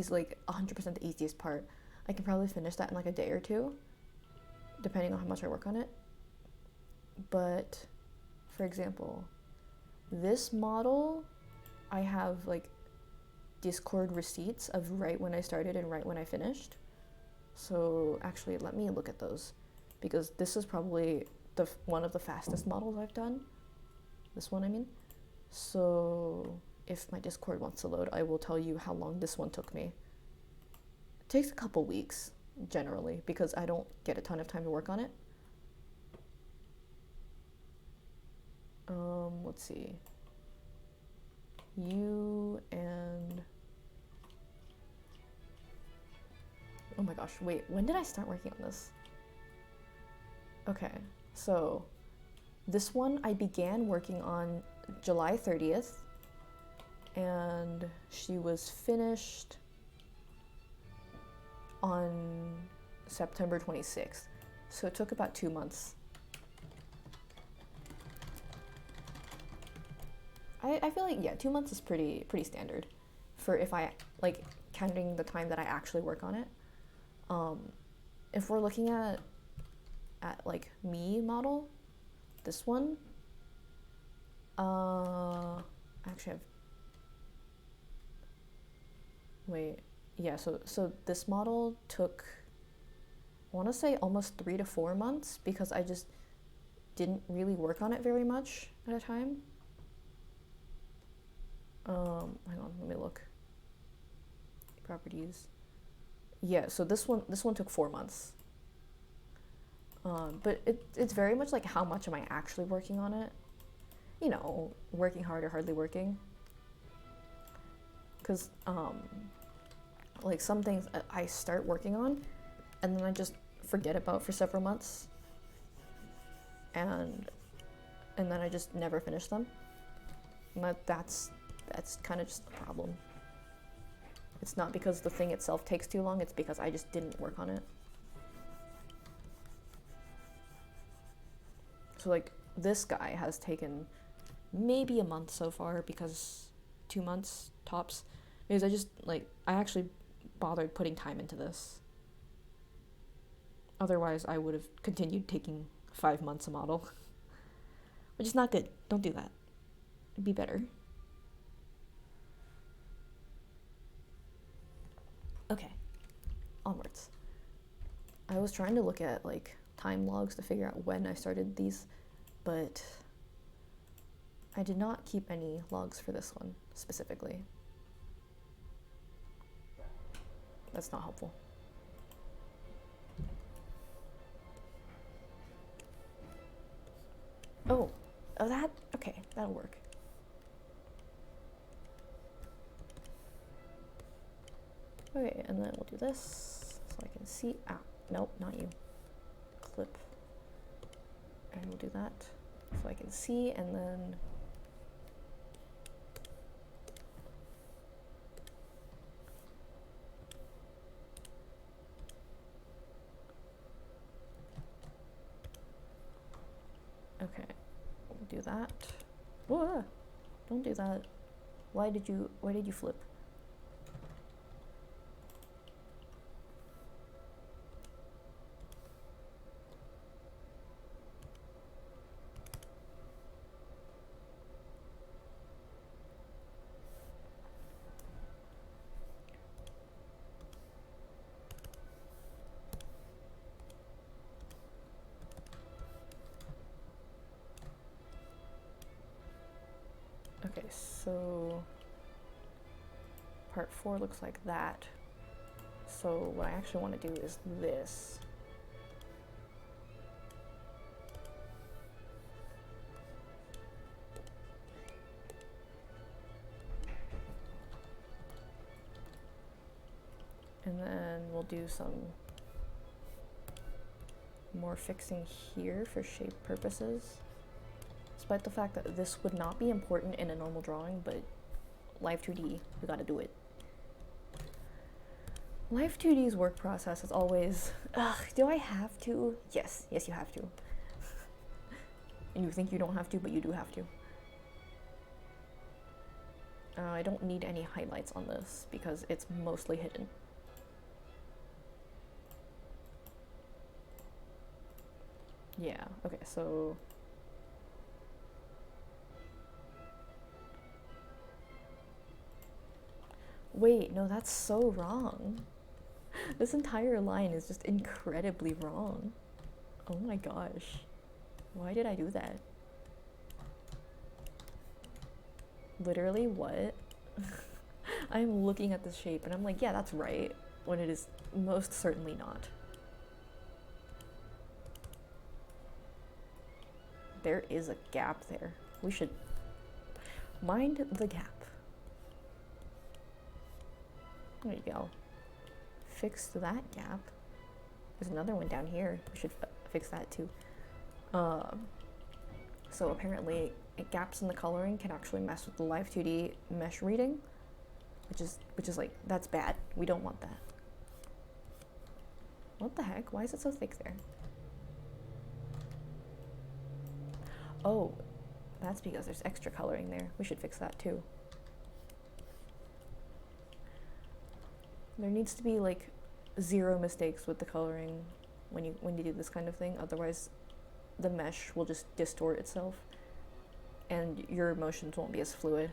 like 100% the easiest part. I can probably finish that in like a day or two, depending on how much I work on it. But, for example, this model, I have like Discord receipts of right when I started and right when I finished. So actually, let me look at those, because this is probably one of the fastest models I've done. This one, I mean. So if my Discord wants to load, I will tell you how long this one took me. It takes a couple weeks, generally, because I don't get a ton of time to work on it. Let's see. You and... Oh my gosh, wait, when did I start working on this? Okay, so this one I began working on July 30th, and she was finished on September 26th. So it took about 2 months. I feel like, yeah, 2 months is pretty standard for if I, like, counting the time that I actually work on it. If we're looking at like me model, this one, actually so this model took, I want to say almost 3 to 4 months, because I just didn't really work on it very much at a time. Hang on, let me look. Properties. Yeah, so this one took 4 months. But it's very much like, how much am I actually working on it? You know, working hard or hardly working. Because like some things I start working on, and then I just forget about for several months, and then I just never finish them. And that's kind of just a problem. It's not because the thing itself takes too long, it's because I just didn't work on it. So like, this guy has taken maybe a month so far, because 2 months tops, because I actually bothered putting time into this. Otherwise I would have continued taking 5 months a model, which is not good. Don't do that. It'd be better. Okay, onwards. I was trying to look at like time logs to figure out when I started these, but I did not keep any logs for this one specifically. That's not helpful. Oh, okay, that'll work. Okay, and then we'll do this so I can see. Nope, not you. Clip. And we'll do that so I can see, and then okay, we'll do that. Whoa, don't do that. Why did you flip? Okay, so part 4 looks like that. So what I actually want to do is this. And then we'll do some more fixing here for shape purposes. Despite the fact that this would not be important in a normal drawing, but Live2D, we gotta do it. Live2D's work process is always, do I have to? Yes, you have to. And you think you don't have to, but you do have to. I don't need any highlights on this because it's mostly hidden. Yeah, okay, so wait, no, that's so wrong. This entire line is just incredibly wrong. Oh my gosh. Why did I do that? Literally, what? I'm looking at this shape and I'm like, yeah, that's right, when it is most certainly not. There is a gap there. We should mind the gap. There you go. Fix that gap. There's another one down here. We should fix that too. So apparently, gaps in the coloring can actually mess with the Live2D mesh reading, which is like, that's bad. We don't want that. What the heck? Why is it so thick there? Oh, that's because there's extra coloring there. We should fix that too. There needs to be like 0 mistakes with the coloring when you do this kind of thing. Otherwise, the mesh will just distort itself and your motions won't be as fluid.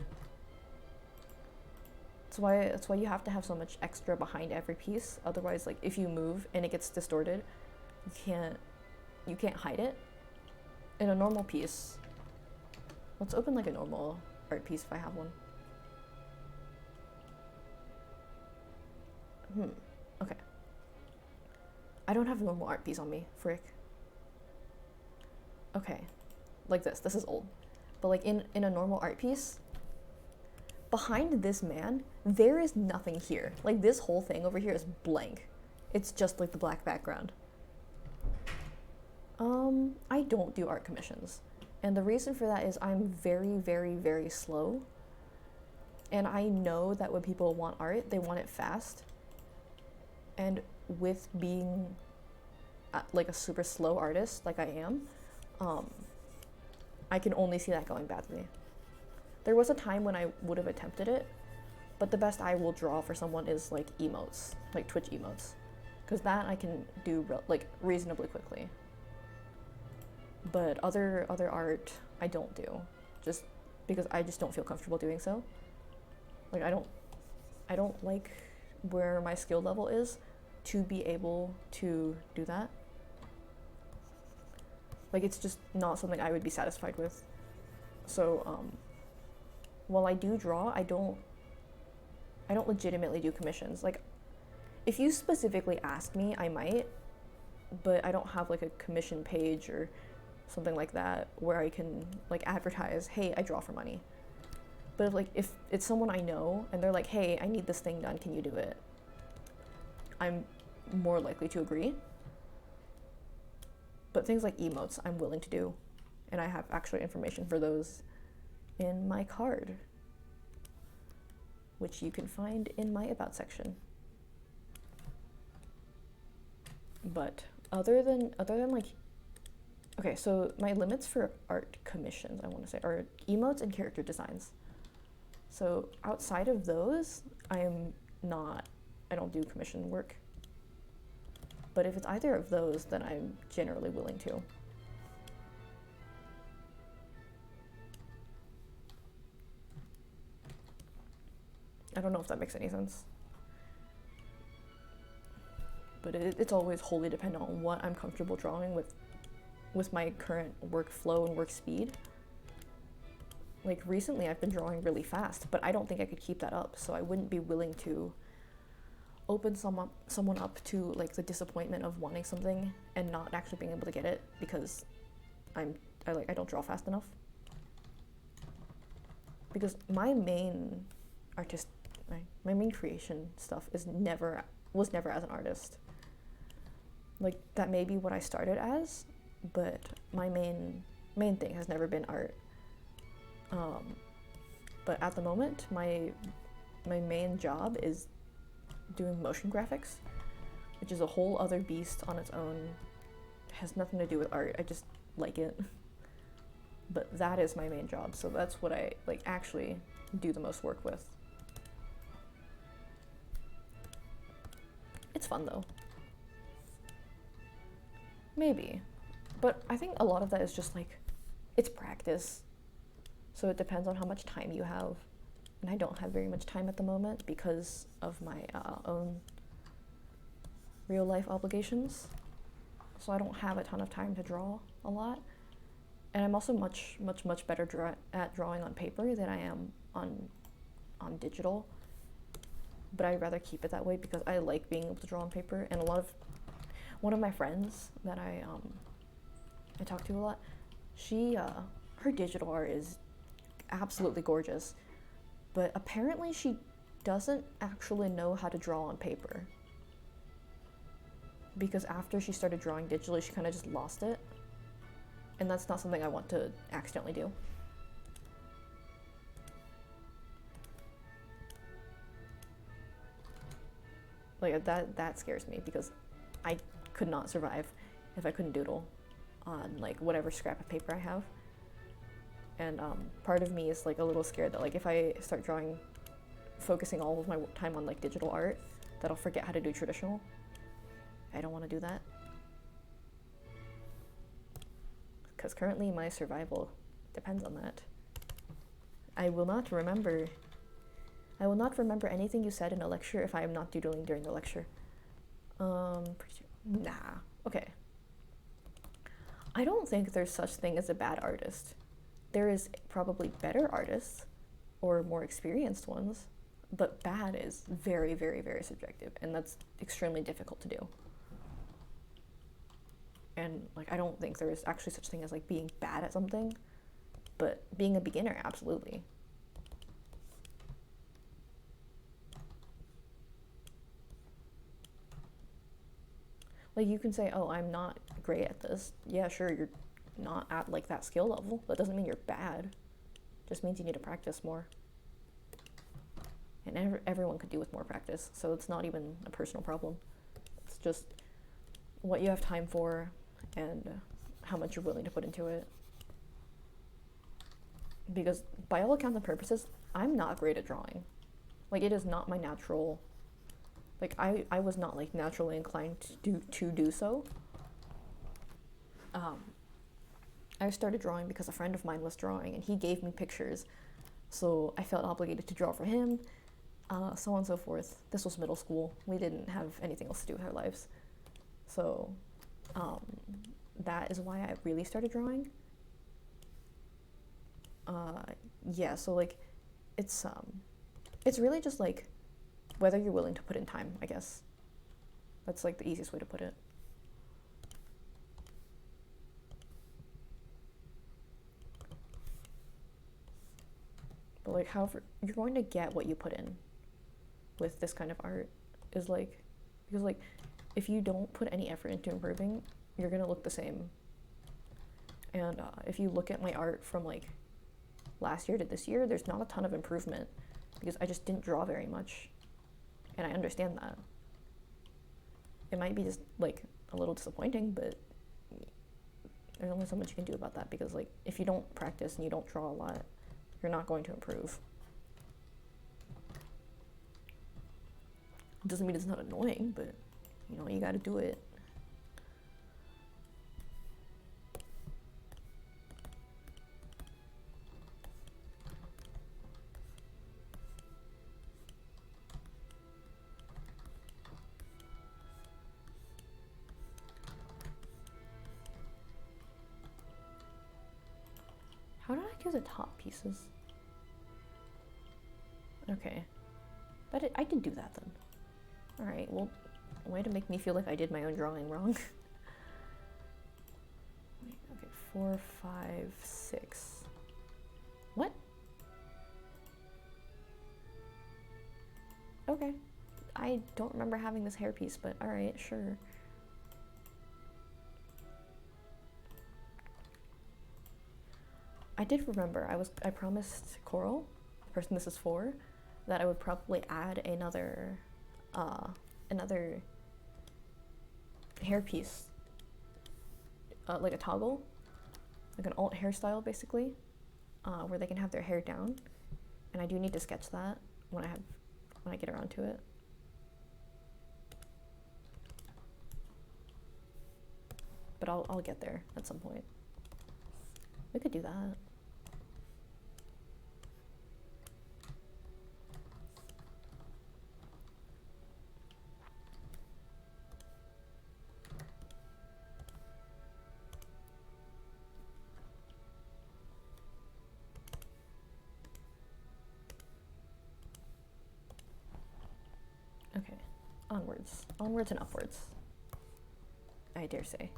That's why you have to have so much extra behind every piece. Otherwise, like if you move and it gets distorted, you can't hide it. In a normal piece, let's open like a normal art piece if I have one. Okay. I don't have a normal art piece on me, frick. Okay, like this is old. But like in a normal art piece, behind this man, there is nothing here. Like this whole thing over here is blank. It's just like the black background. I don't do art commissions. And the reason for that is I'm very, very, very slow. And I know that when people want art, they want it fast. And with being like a super slow artist, like I am, I can only see that going badly. There was a time when I would have attempted it, but the best I will draw for someone is like emotes, like Twitch emotes. Because that I can do like reasonably quickly. But other art I don't do, just because I just don't feel comfortable doing so. Like I don't like where my skill level is to be able to do that. Like it's just not something I would be satisfied with. So while I do draw, I don't legitimately do commissions. Like if you specifically ask me, I might, but I don't have like a commission page or something like that where I can like advertise, hey, I draw for money. But if it's someone I know and they're like, hey, I need this thing done, can you do it? I'm more likely to agree. But things like emotes, I'm willing to do. And I have actually information for those in my card, which you can find in my About section. But other than like, okay, so my limits for art commissions, I want to say, are emotes and character designs. So outside of those, I don't do commission work. But if it's either of those, then I'm generally willing to. I don't know if that makes any sense. But it's always wholly dependent on what I'm comfortable drawing with my current workflow and work speed. Like recently I've been drawing really fast, but I don't think I could keep that up, so I wouldn't be willing to open someone up to like the disappointment of wanting something and not actually being able to get it because I don't draw fast enough. Because my main my main creation stuff was never as an artist. Like that may be what I started as, but my main thing has never been art. But at the moment, my main job is doing motion graphics, which is a whole other beast on its own. It has nothing to do with art. I just like it. But that is my main job, so that's what I like actually do the most work with. It's fun though. Maybe. But I think a lot of that is just like, it's practice. So it depends on how much time you have. And I don't have very much time at the moment because of my own real life obligations, so I don't have a ton of time to draw a lot. And I'm also much better at drawing on paper than I am on digital. But I'd rather keep it that way because I like being able to draw on paper. And one of my friends that I talk to a lot, her digital art is absolutely gorgeous, but apparently she doesn't actually know how to draw on paper, because after she started drawing digitally, she kind of just lost it, and that's not something I want to accidentally do. Like that scares me, because I could not survive if I couldn't doodle on like whatever scrap of paper I have. And part of me is like a little scared that like if I start drawing, focusing all of my time on like digital art, that I'll forget how to do traditional. I don't want to do that, because currently my survival depends on that. I will not remember anything you said in a lecture if I am not doodling during the lecture. Nah. Okay. I don't think there's such thing as a bad artist. There is probably better artists or more experienced ones, but bad is very, very, very subjective, and that's extremely difficult to do. And like I don't think there is actually such thing as like being bad at something, but being a beginner, absolutely. Like you can say, oh, I'm not great at this. Yeah, sure, you're not at like that skill level. That doesn't mean you're bad. It just means you need to practice more. And everyone could do with more practice, so it's not even a personal problem. It's just what you have time for and how much you're willing to put into it. Because by all accounts and purposes, I'm not great at drawing. Like it is not my natural. Like I was not like naturally inclined to do so. I started drawing because a friend of mine was drawing and he gave me pictures, so I felt obligated to draw for him, so on and so forth. This was middle school. We didn't have anything else to do with our lives, so that is why I really started drawing. Yeah, so like it's really just like whether you're willing to put in time, I guess. That's like the easiest way to put it. But like however you're going to get what you put in with this kind of art is like, because like if you don't put any effort into improving, you're gonna look the same. And if you look at my art from like last year to this year, there's not a ton of improvement because I just didn't draw very much. And I understand that. It might be just like a little disappointing, but there's only so much you can do about that, because like if you don't practice and you don't draw a lot, you're not going to improve. It doesn't mean it's not annoying, but you know, you gotta do it. How did I do the top pieces? Okay. I did do that then. Alright, well, way to make me feel like I did my own drawing wrong. Okay, 4, 5, 6. What? Okay. I don't remember having this hairpiece, but alright, sure. I did remember, I promised Coral, the person this is for, that I would probably add another hairpiece, like a toggle, like an alt hairstyle basically, where they can have their hair down, and I do need to sketch that when I get around to it. But I'll get there at some point. We could do that. Onwards. Onwards and upwards, I dare say.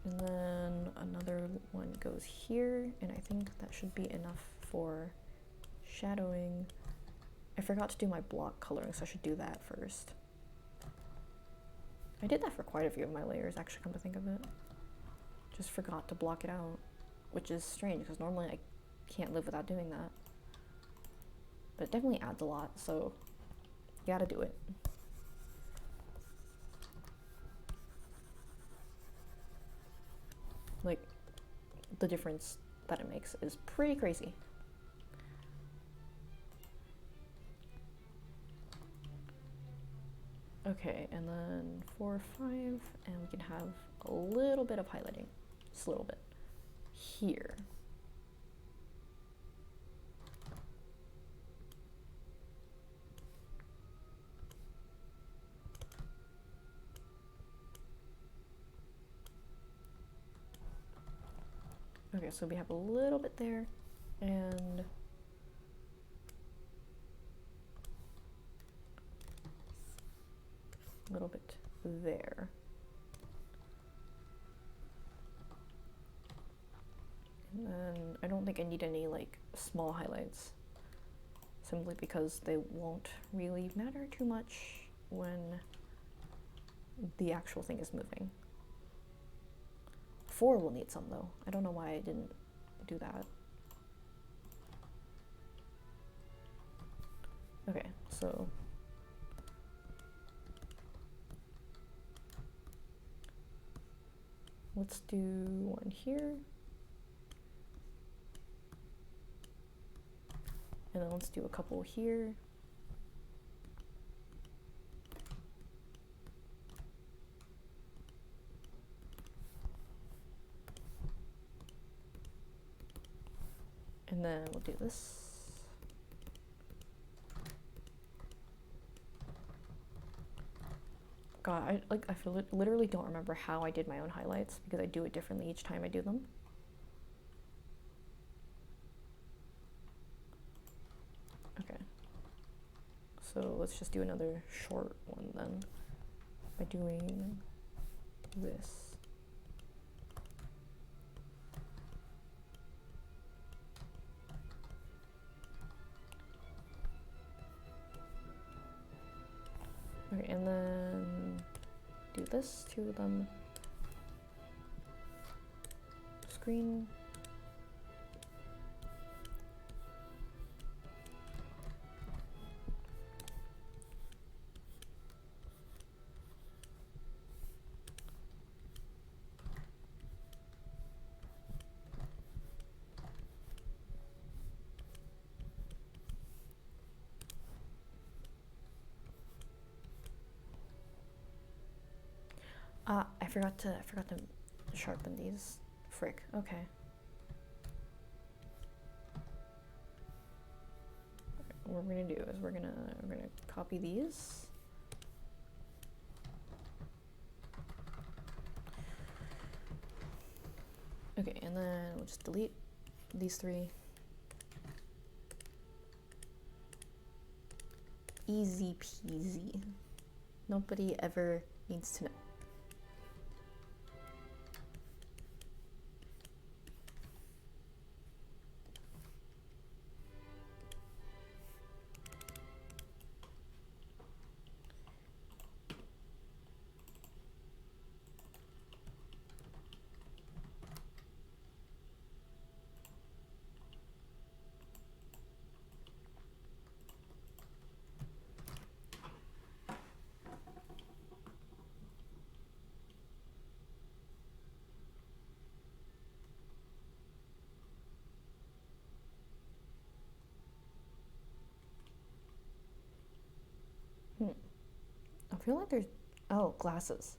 And then another one goes here, and I think that should be enough for shadowing. I forgot to do my block coloring, so I should do that first. I did that for quite a few of my layers, actually, come to think of it. Just forgot to block it out, which is strange, because normally I can't live without doing that. But it definitely adds a lot, so you gotta do it. Like, the difference that it makes is pretty crazy. Okay, and then 4, 5, and we can have a little bit of highlighting, just a little bit, here. Okay, so we have a little bit there, and a little bit there. And then I don't think I need any like small highlights, simply because they won't really matter too much when the actual thing is moving. 4 will need some though. I don't know why I didn't do that. Okay, so let's do one here. And then let's do a couple here. And then we'll do this. God, I literally don't remember how I did my own highlights because I do it differently each time I do them. Okay. So let's just do another short one then by doing this. Okay, and then do this, 2 of them. Screen. I forgot to sharpen these. Frick. Okay. What we're gonna do is we're gonna copy these. Okay, and then we'll just delete these 3. Easy peasy. Nobody ever needs to know. I feel like there's, oh, glasses.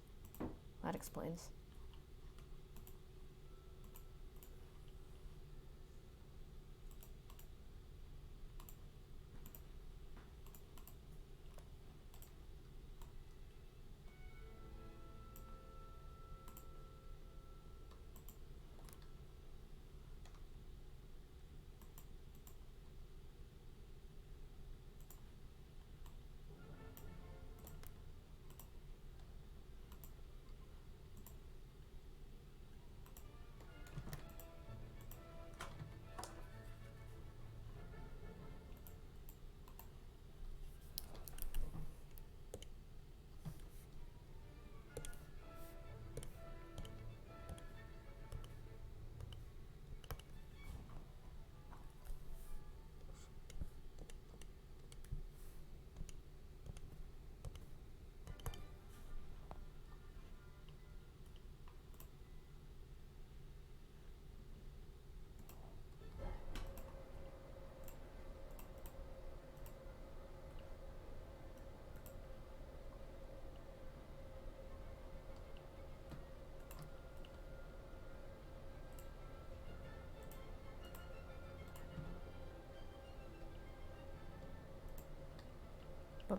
That explains.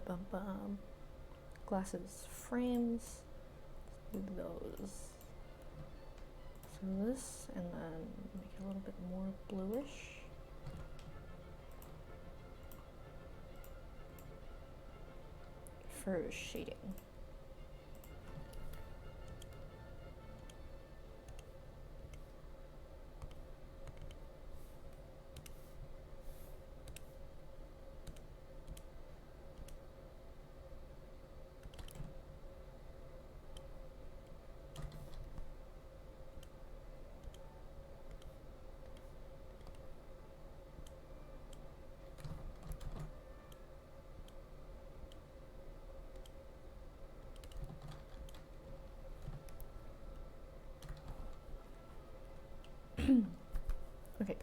Bum. Glasses frames. Let's do those. So this, and then make it a little bit more bluish. For shading. Okay,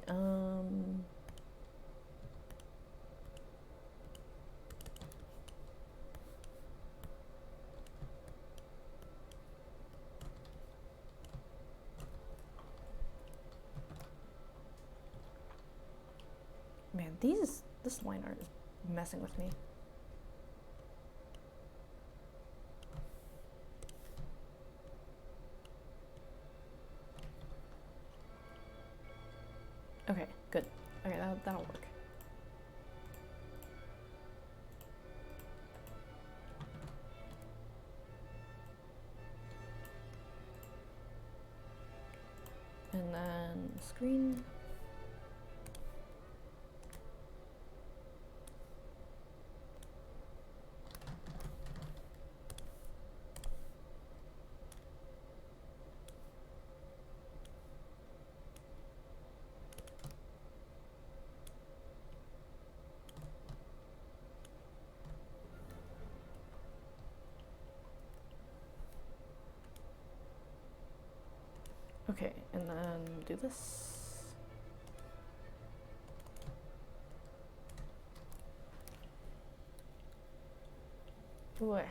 man, this line art is messing with me. Okay, good. Okay, that'll work. And then screen. Okay, and then do this. Boy.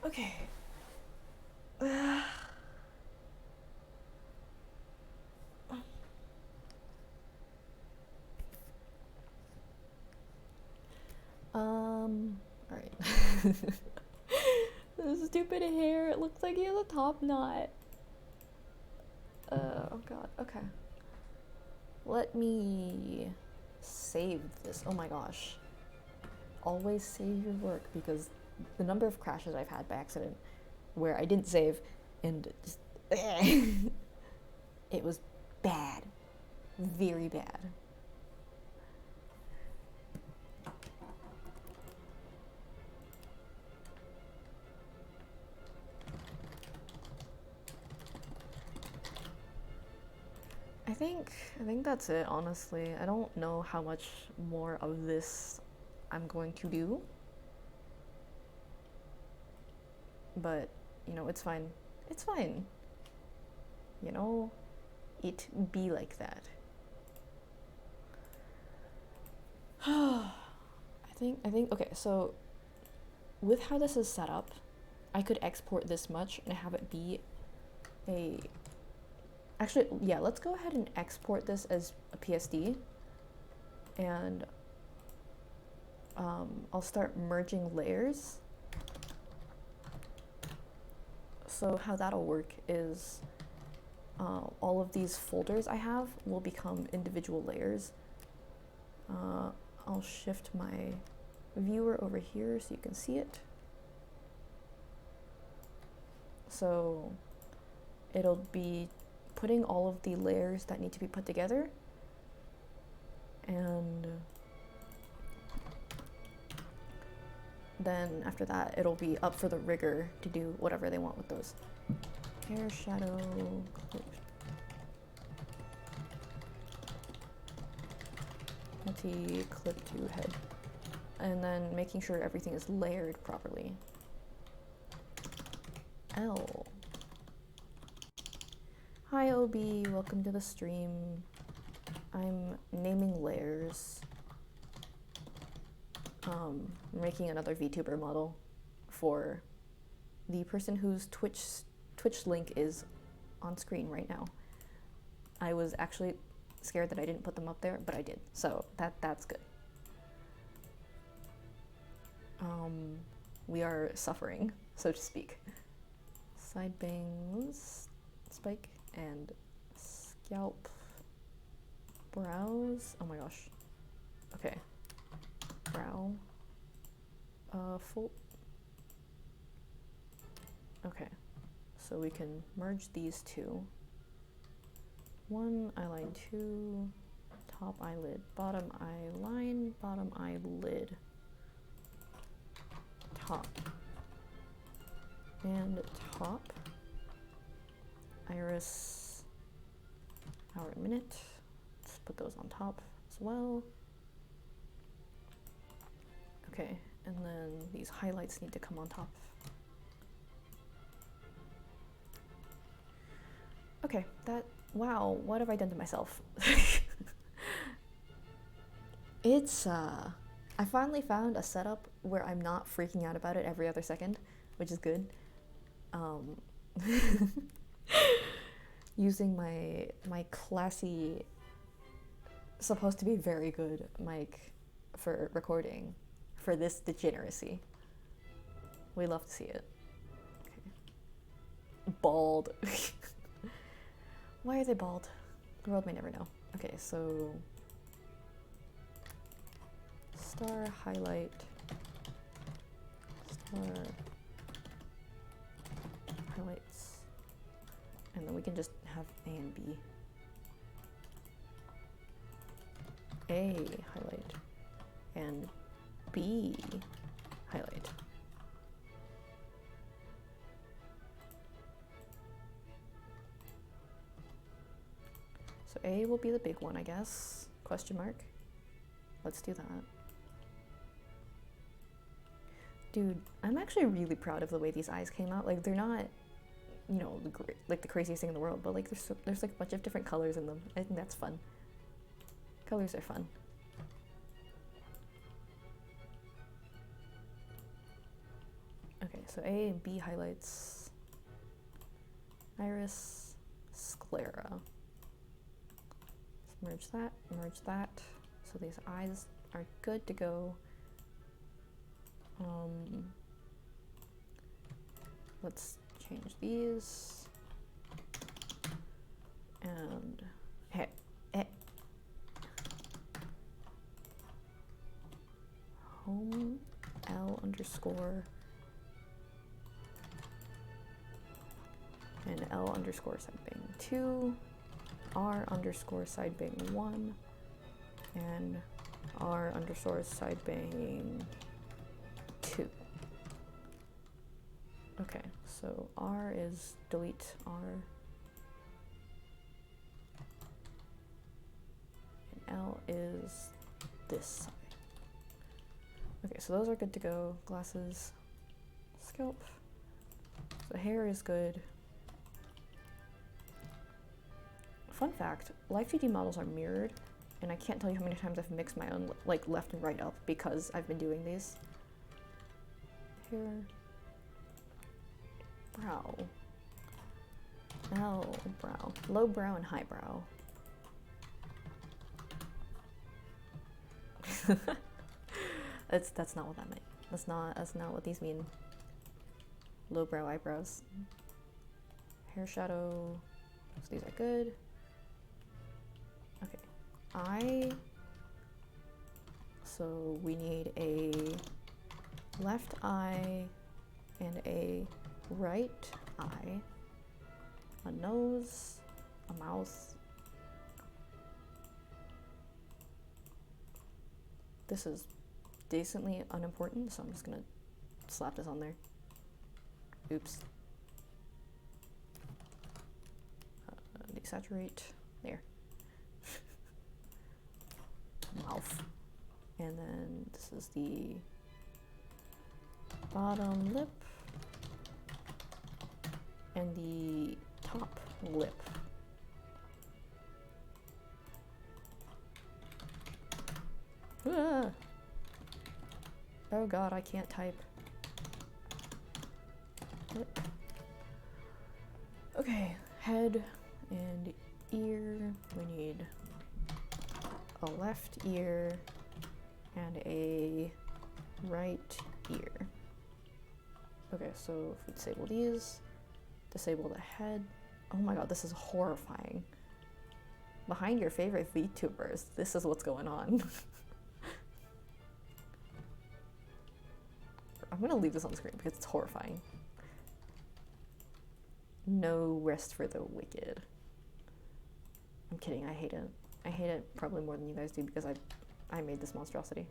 Okay. All right. This stupid hair, it looks like he has a top knot. Oh god, okay. Let me save this. Oh my gosh. Always save your work, because the number of crashes I've had by accident where I didn't save and just it was bad. Very bad. I think that's it, honestly. I don't know how much more of this I'm going to do. But, you know, it's fine. It's fine. You know, it be like that. I think, okay, so with how this is set up, I could export this much and have it be a... Actually, yeah, let's go ahead and export this as a PSD. And I'll start merging layers. So how that'll work is all of these folders I have will become individual layers. I'll shift my viewer over here so you can see it. So it'll be putting all of the layers that need to be put together, and then after that it'll be up for the rigger to do whatever they want with those. Hair, shadow, clip. Multi-clip to head. And then making sure everything is layered properly. L. Hi OB, welcome to the stream. I'm naming layers. Making another VTuber model for the person whose Twitch link is on screen right now. I was actually scared that I didn't put them up there, but I did, so that's good. We are suffering, so to speak. Side bangs, spike, and scalp, brows. Oh my gosh. Okay. Brow. Full. Okay. So we can merge these two. One eyeline, two, top eyelid, bottom eyeline, bottom eyelid, top, and top, iris, hour and minute. Let's put those on top as well. Okay, and then these highlights need to come on top. Okay, wow, what have I done to myself? It's, I finally found a setup where I'm not freaking out about it every other second, which is good. Using my classy, supposed to be very good mic for recording for this degeneracy. We love to see it. Okay. Bald. Why are they bald? The world may never know. Okay, so star, highlight, star, highlights, and then we can just have A and B. A highlight and B highlight. So A will be the big one, I guess. Question mark. Let's do that. Dude, I'm actually really proud of the way these eyes came out. Like, they're not, you know, like the craziest thing in the world, but like there's like a bunch of different colors in them. I think that's fun. Colors are fun. Okay, so A and B highlights. Iris, sclera. Let's merge that. So these eyes are good to go. Let's change these. And hey. Home L underscore and L underscore sidebang 2, R underscore sidebang 1, and R underscore sidebang 2. Okay, so R is delete R, and L is this side. Okay, so those are good to go. Glasses, scalp. So hair is good. Fun fact, Live2D models are mirrored, and I can't tell you how many times I've mixed my own like left and right up because I've been doing these. Hair. Brow. L, brow. Low brow and high brow. That's not what that meant. That's not what these mean. Low brow eyebrows. Hair shadow. So these are good. Okay. So we need a left eye and a right eye, a nose, a mouth. This is decently unimportant, so I'm just gonna slap this on there. Oops. Desaturate. There. Mouth. And then this is the bottom lip and the top lip. Ah. Oh god, I can't type. Click. Okay, head and ear. We need a left ear and a right ear. Okay, so if we disable these, disable the head. Oh my god, this is horrifying. Behind your favorite VTubers, this is what's going on. I'm gonna leave this on screen because it's horrifying. No rest for the wicked. I'm kidding, I hate it. I hate it probably more than you guys do because I made this monstrosity.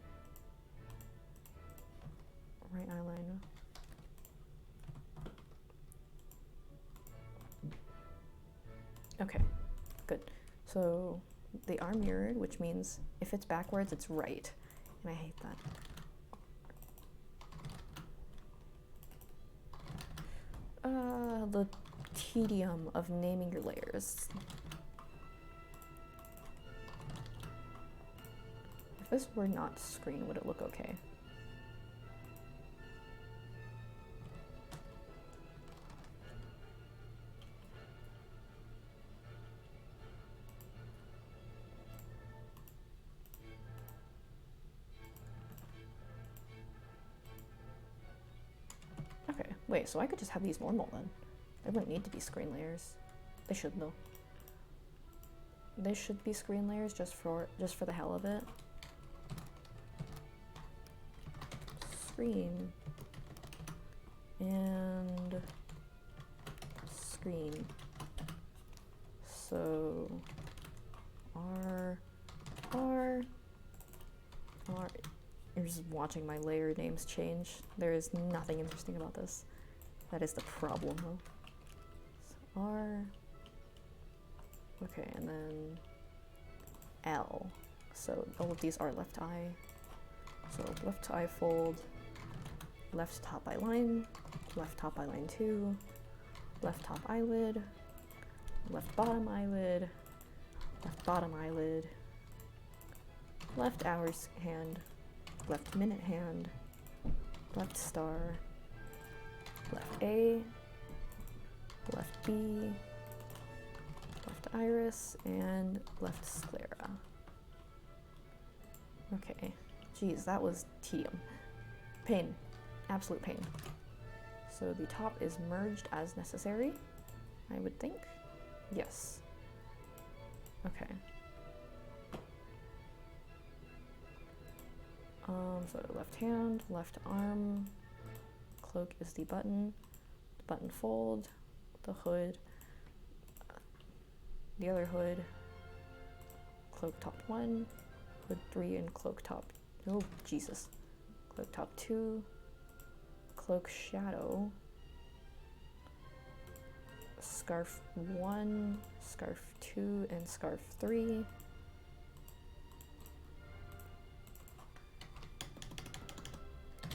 Right eyeliner. Okay, good. So they are mirrored, which means if it's backwards, it's right. And I hate that. The tedium of naming your layers. If this were not screen, would it look okay? Okay, wait, so I could just have these normal then. They wouldn't need to be screen layers. They should though. They should be screen layers just for the hell of it. Screen and screen. So R. You're just watching my layer names change. There is nothing interesting about this. That is the problem though. So R. Okay, and then L. So all of these are left eye. So left eye fold, left top eye line, left top eye line 2, left top eyelid, left bottom eyelid, left bottom eyelid, left hours hand, left minute hand, left star, left A, left B, left iris, and left sclera. Okay, geez, that was tedium. Pain, absolute pain. So the top is merged as necessary, I would think. Yes. Okay. So left hand, left arm, cloak is the button fold, the hood, the other hood, cloak top 1, hood 3, and cloak top, oh Jesus, cloak top 2, cloak shadow, scarf 1, scarf 2, and scarf 3.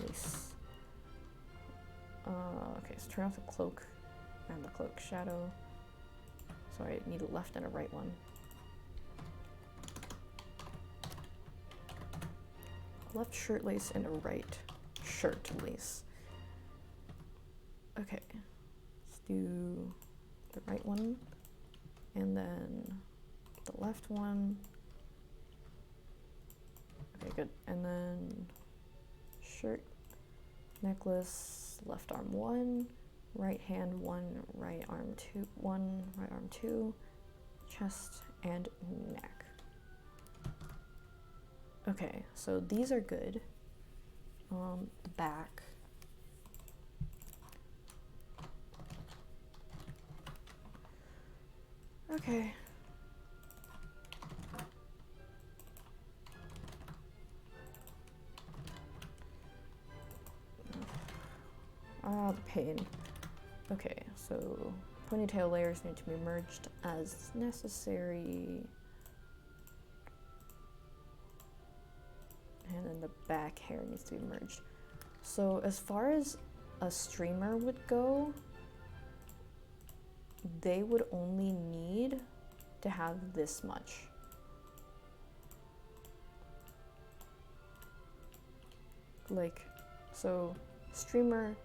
Release. Okay, so turn off the cloak and the cloak shadow. So I need a left and a right one. Left shirt lace and a right shirt lace. Okay, let's do the right one and then the left one. Okay, good. And then shirt, necklace, left arm 1, right hand 1, right arm 2, 1, right arm 2, chest and neck. Okay, so these are good. The back. Okay. Ah, the pain. Okay, so ponytail layers need to be merged as necessary. And then the back hair needs to be merged. So as far as a streamer would go, they would only need to have this much. Like, so streamer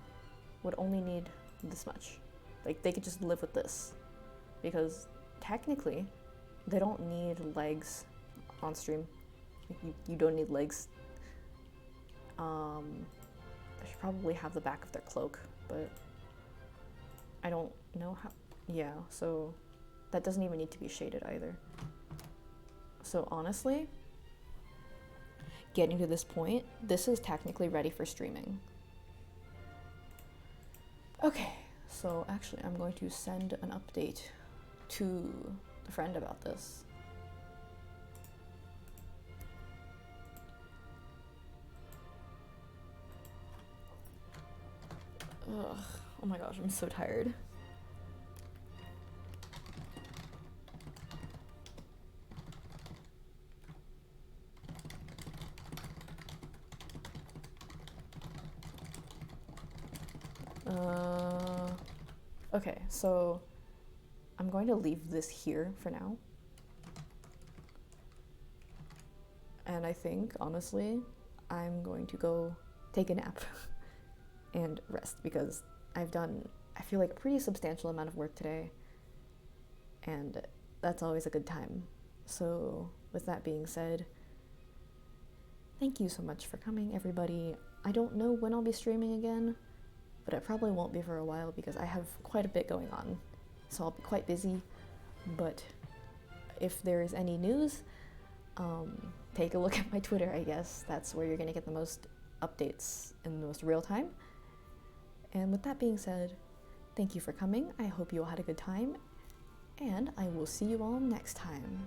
would only need this much. Like, they could just live with this. Because technically, they don't need legs on stream. Like, you don't need legs. They should probably have the back of their cloak, but I don't know how. Yeah, so that doesn't even need to be shaded either. So honestly, getting to this point, this is technically ready for streaming. Okay, so actually I'm going to send an update to the friend about this. Ugh, oh my gosh, I'm so tired. Okay, so I'm going to leave this here for now. And I think, honestly, I'm going to go take a nap and rest because I've done, I feel like, a pretty substantial amount of work today. And that's always a good time. So with that being said, thank you so much for coming, everybody. I don't know when I'll be streaming again, but it probably won't be for a while because I have quite a bit going on. So I'll be quite busy, but if there's any news, take a look at my Twitter, I guess. That's where you're gonna get the most updates in the most real time. And with that being said, thank you for coming. I hope you all had a good time, and I will see you all next time.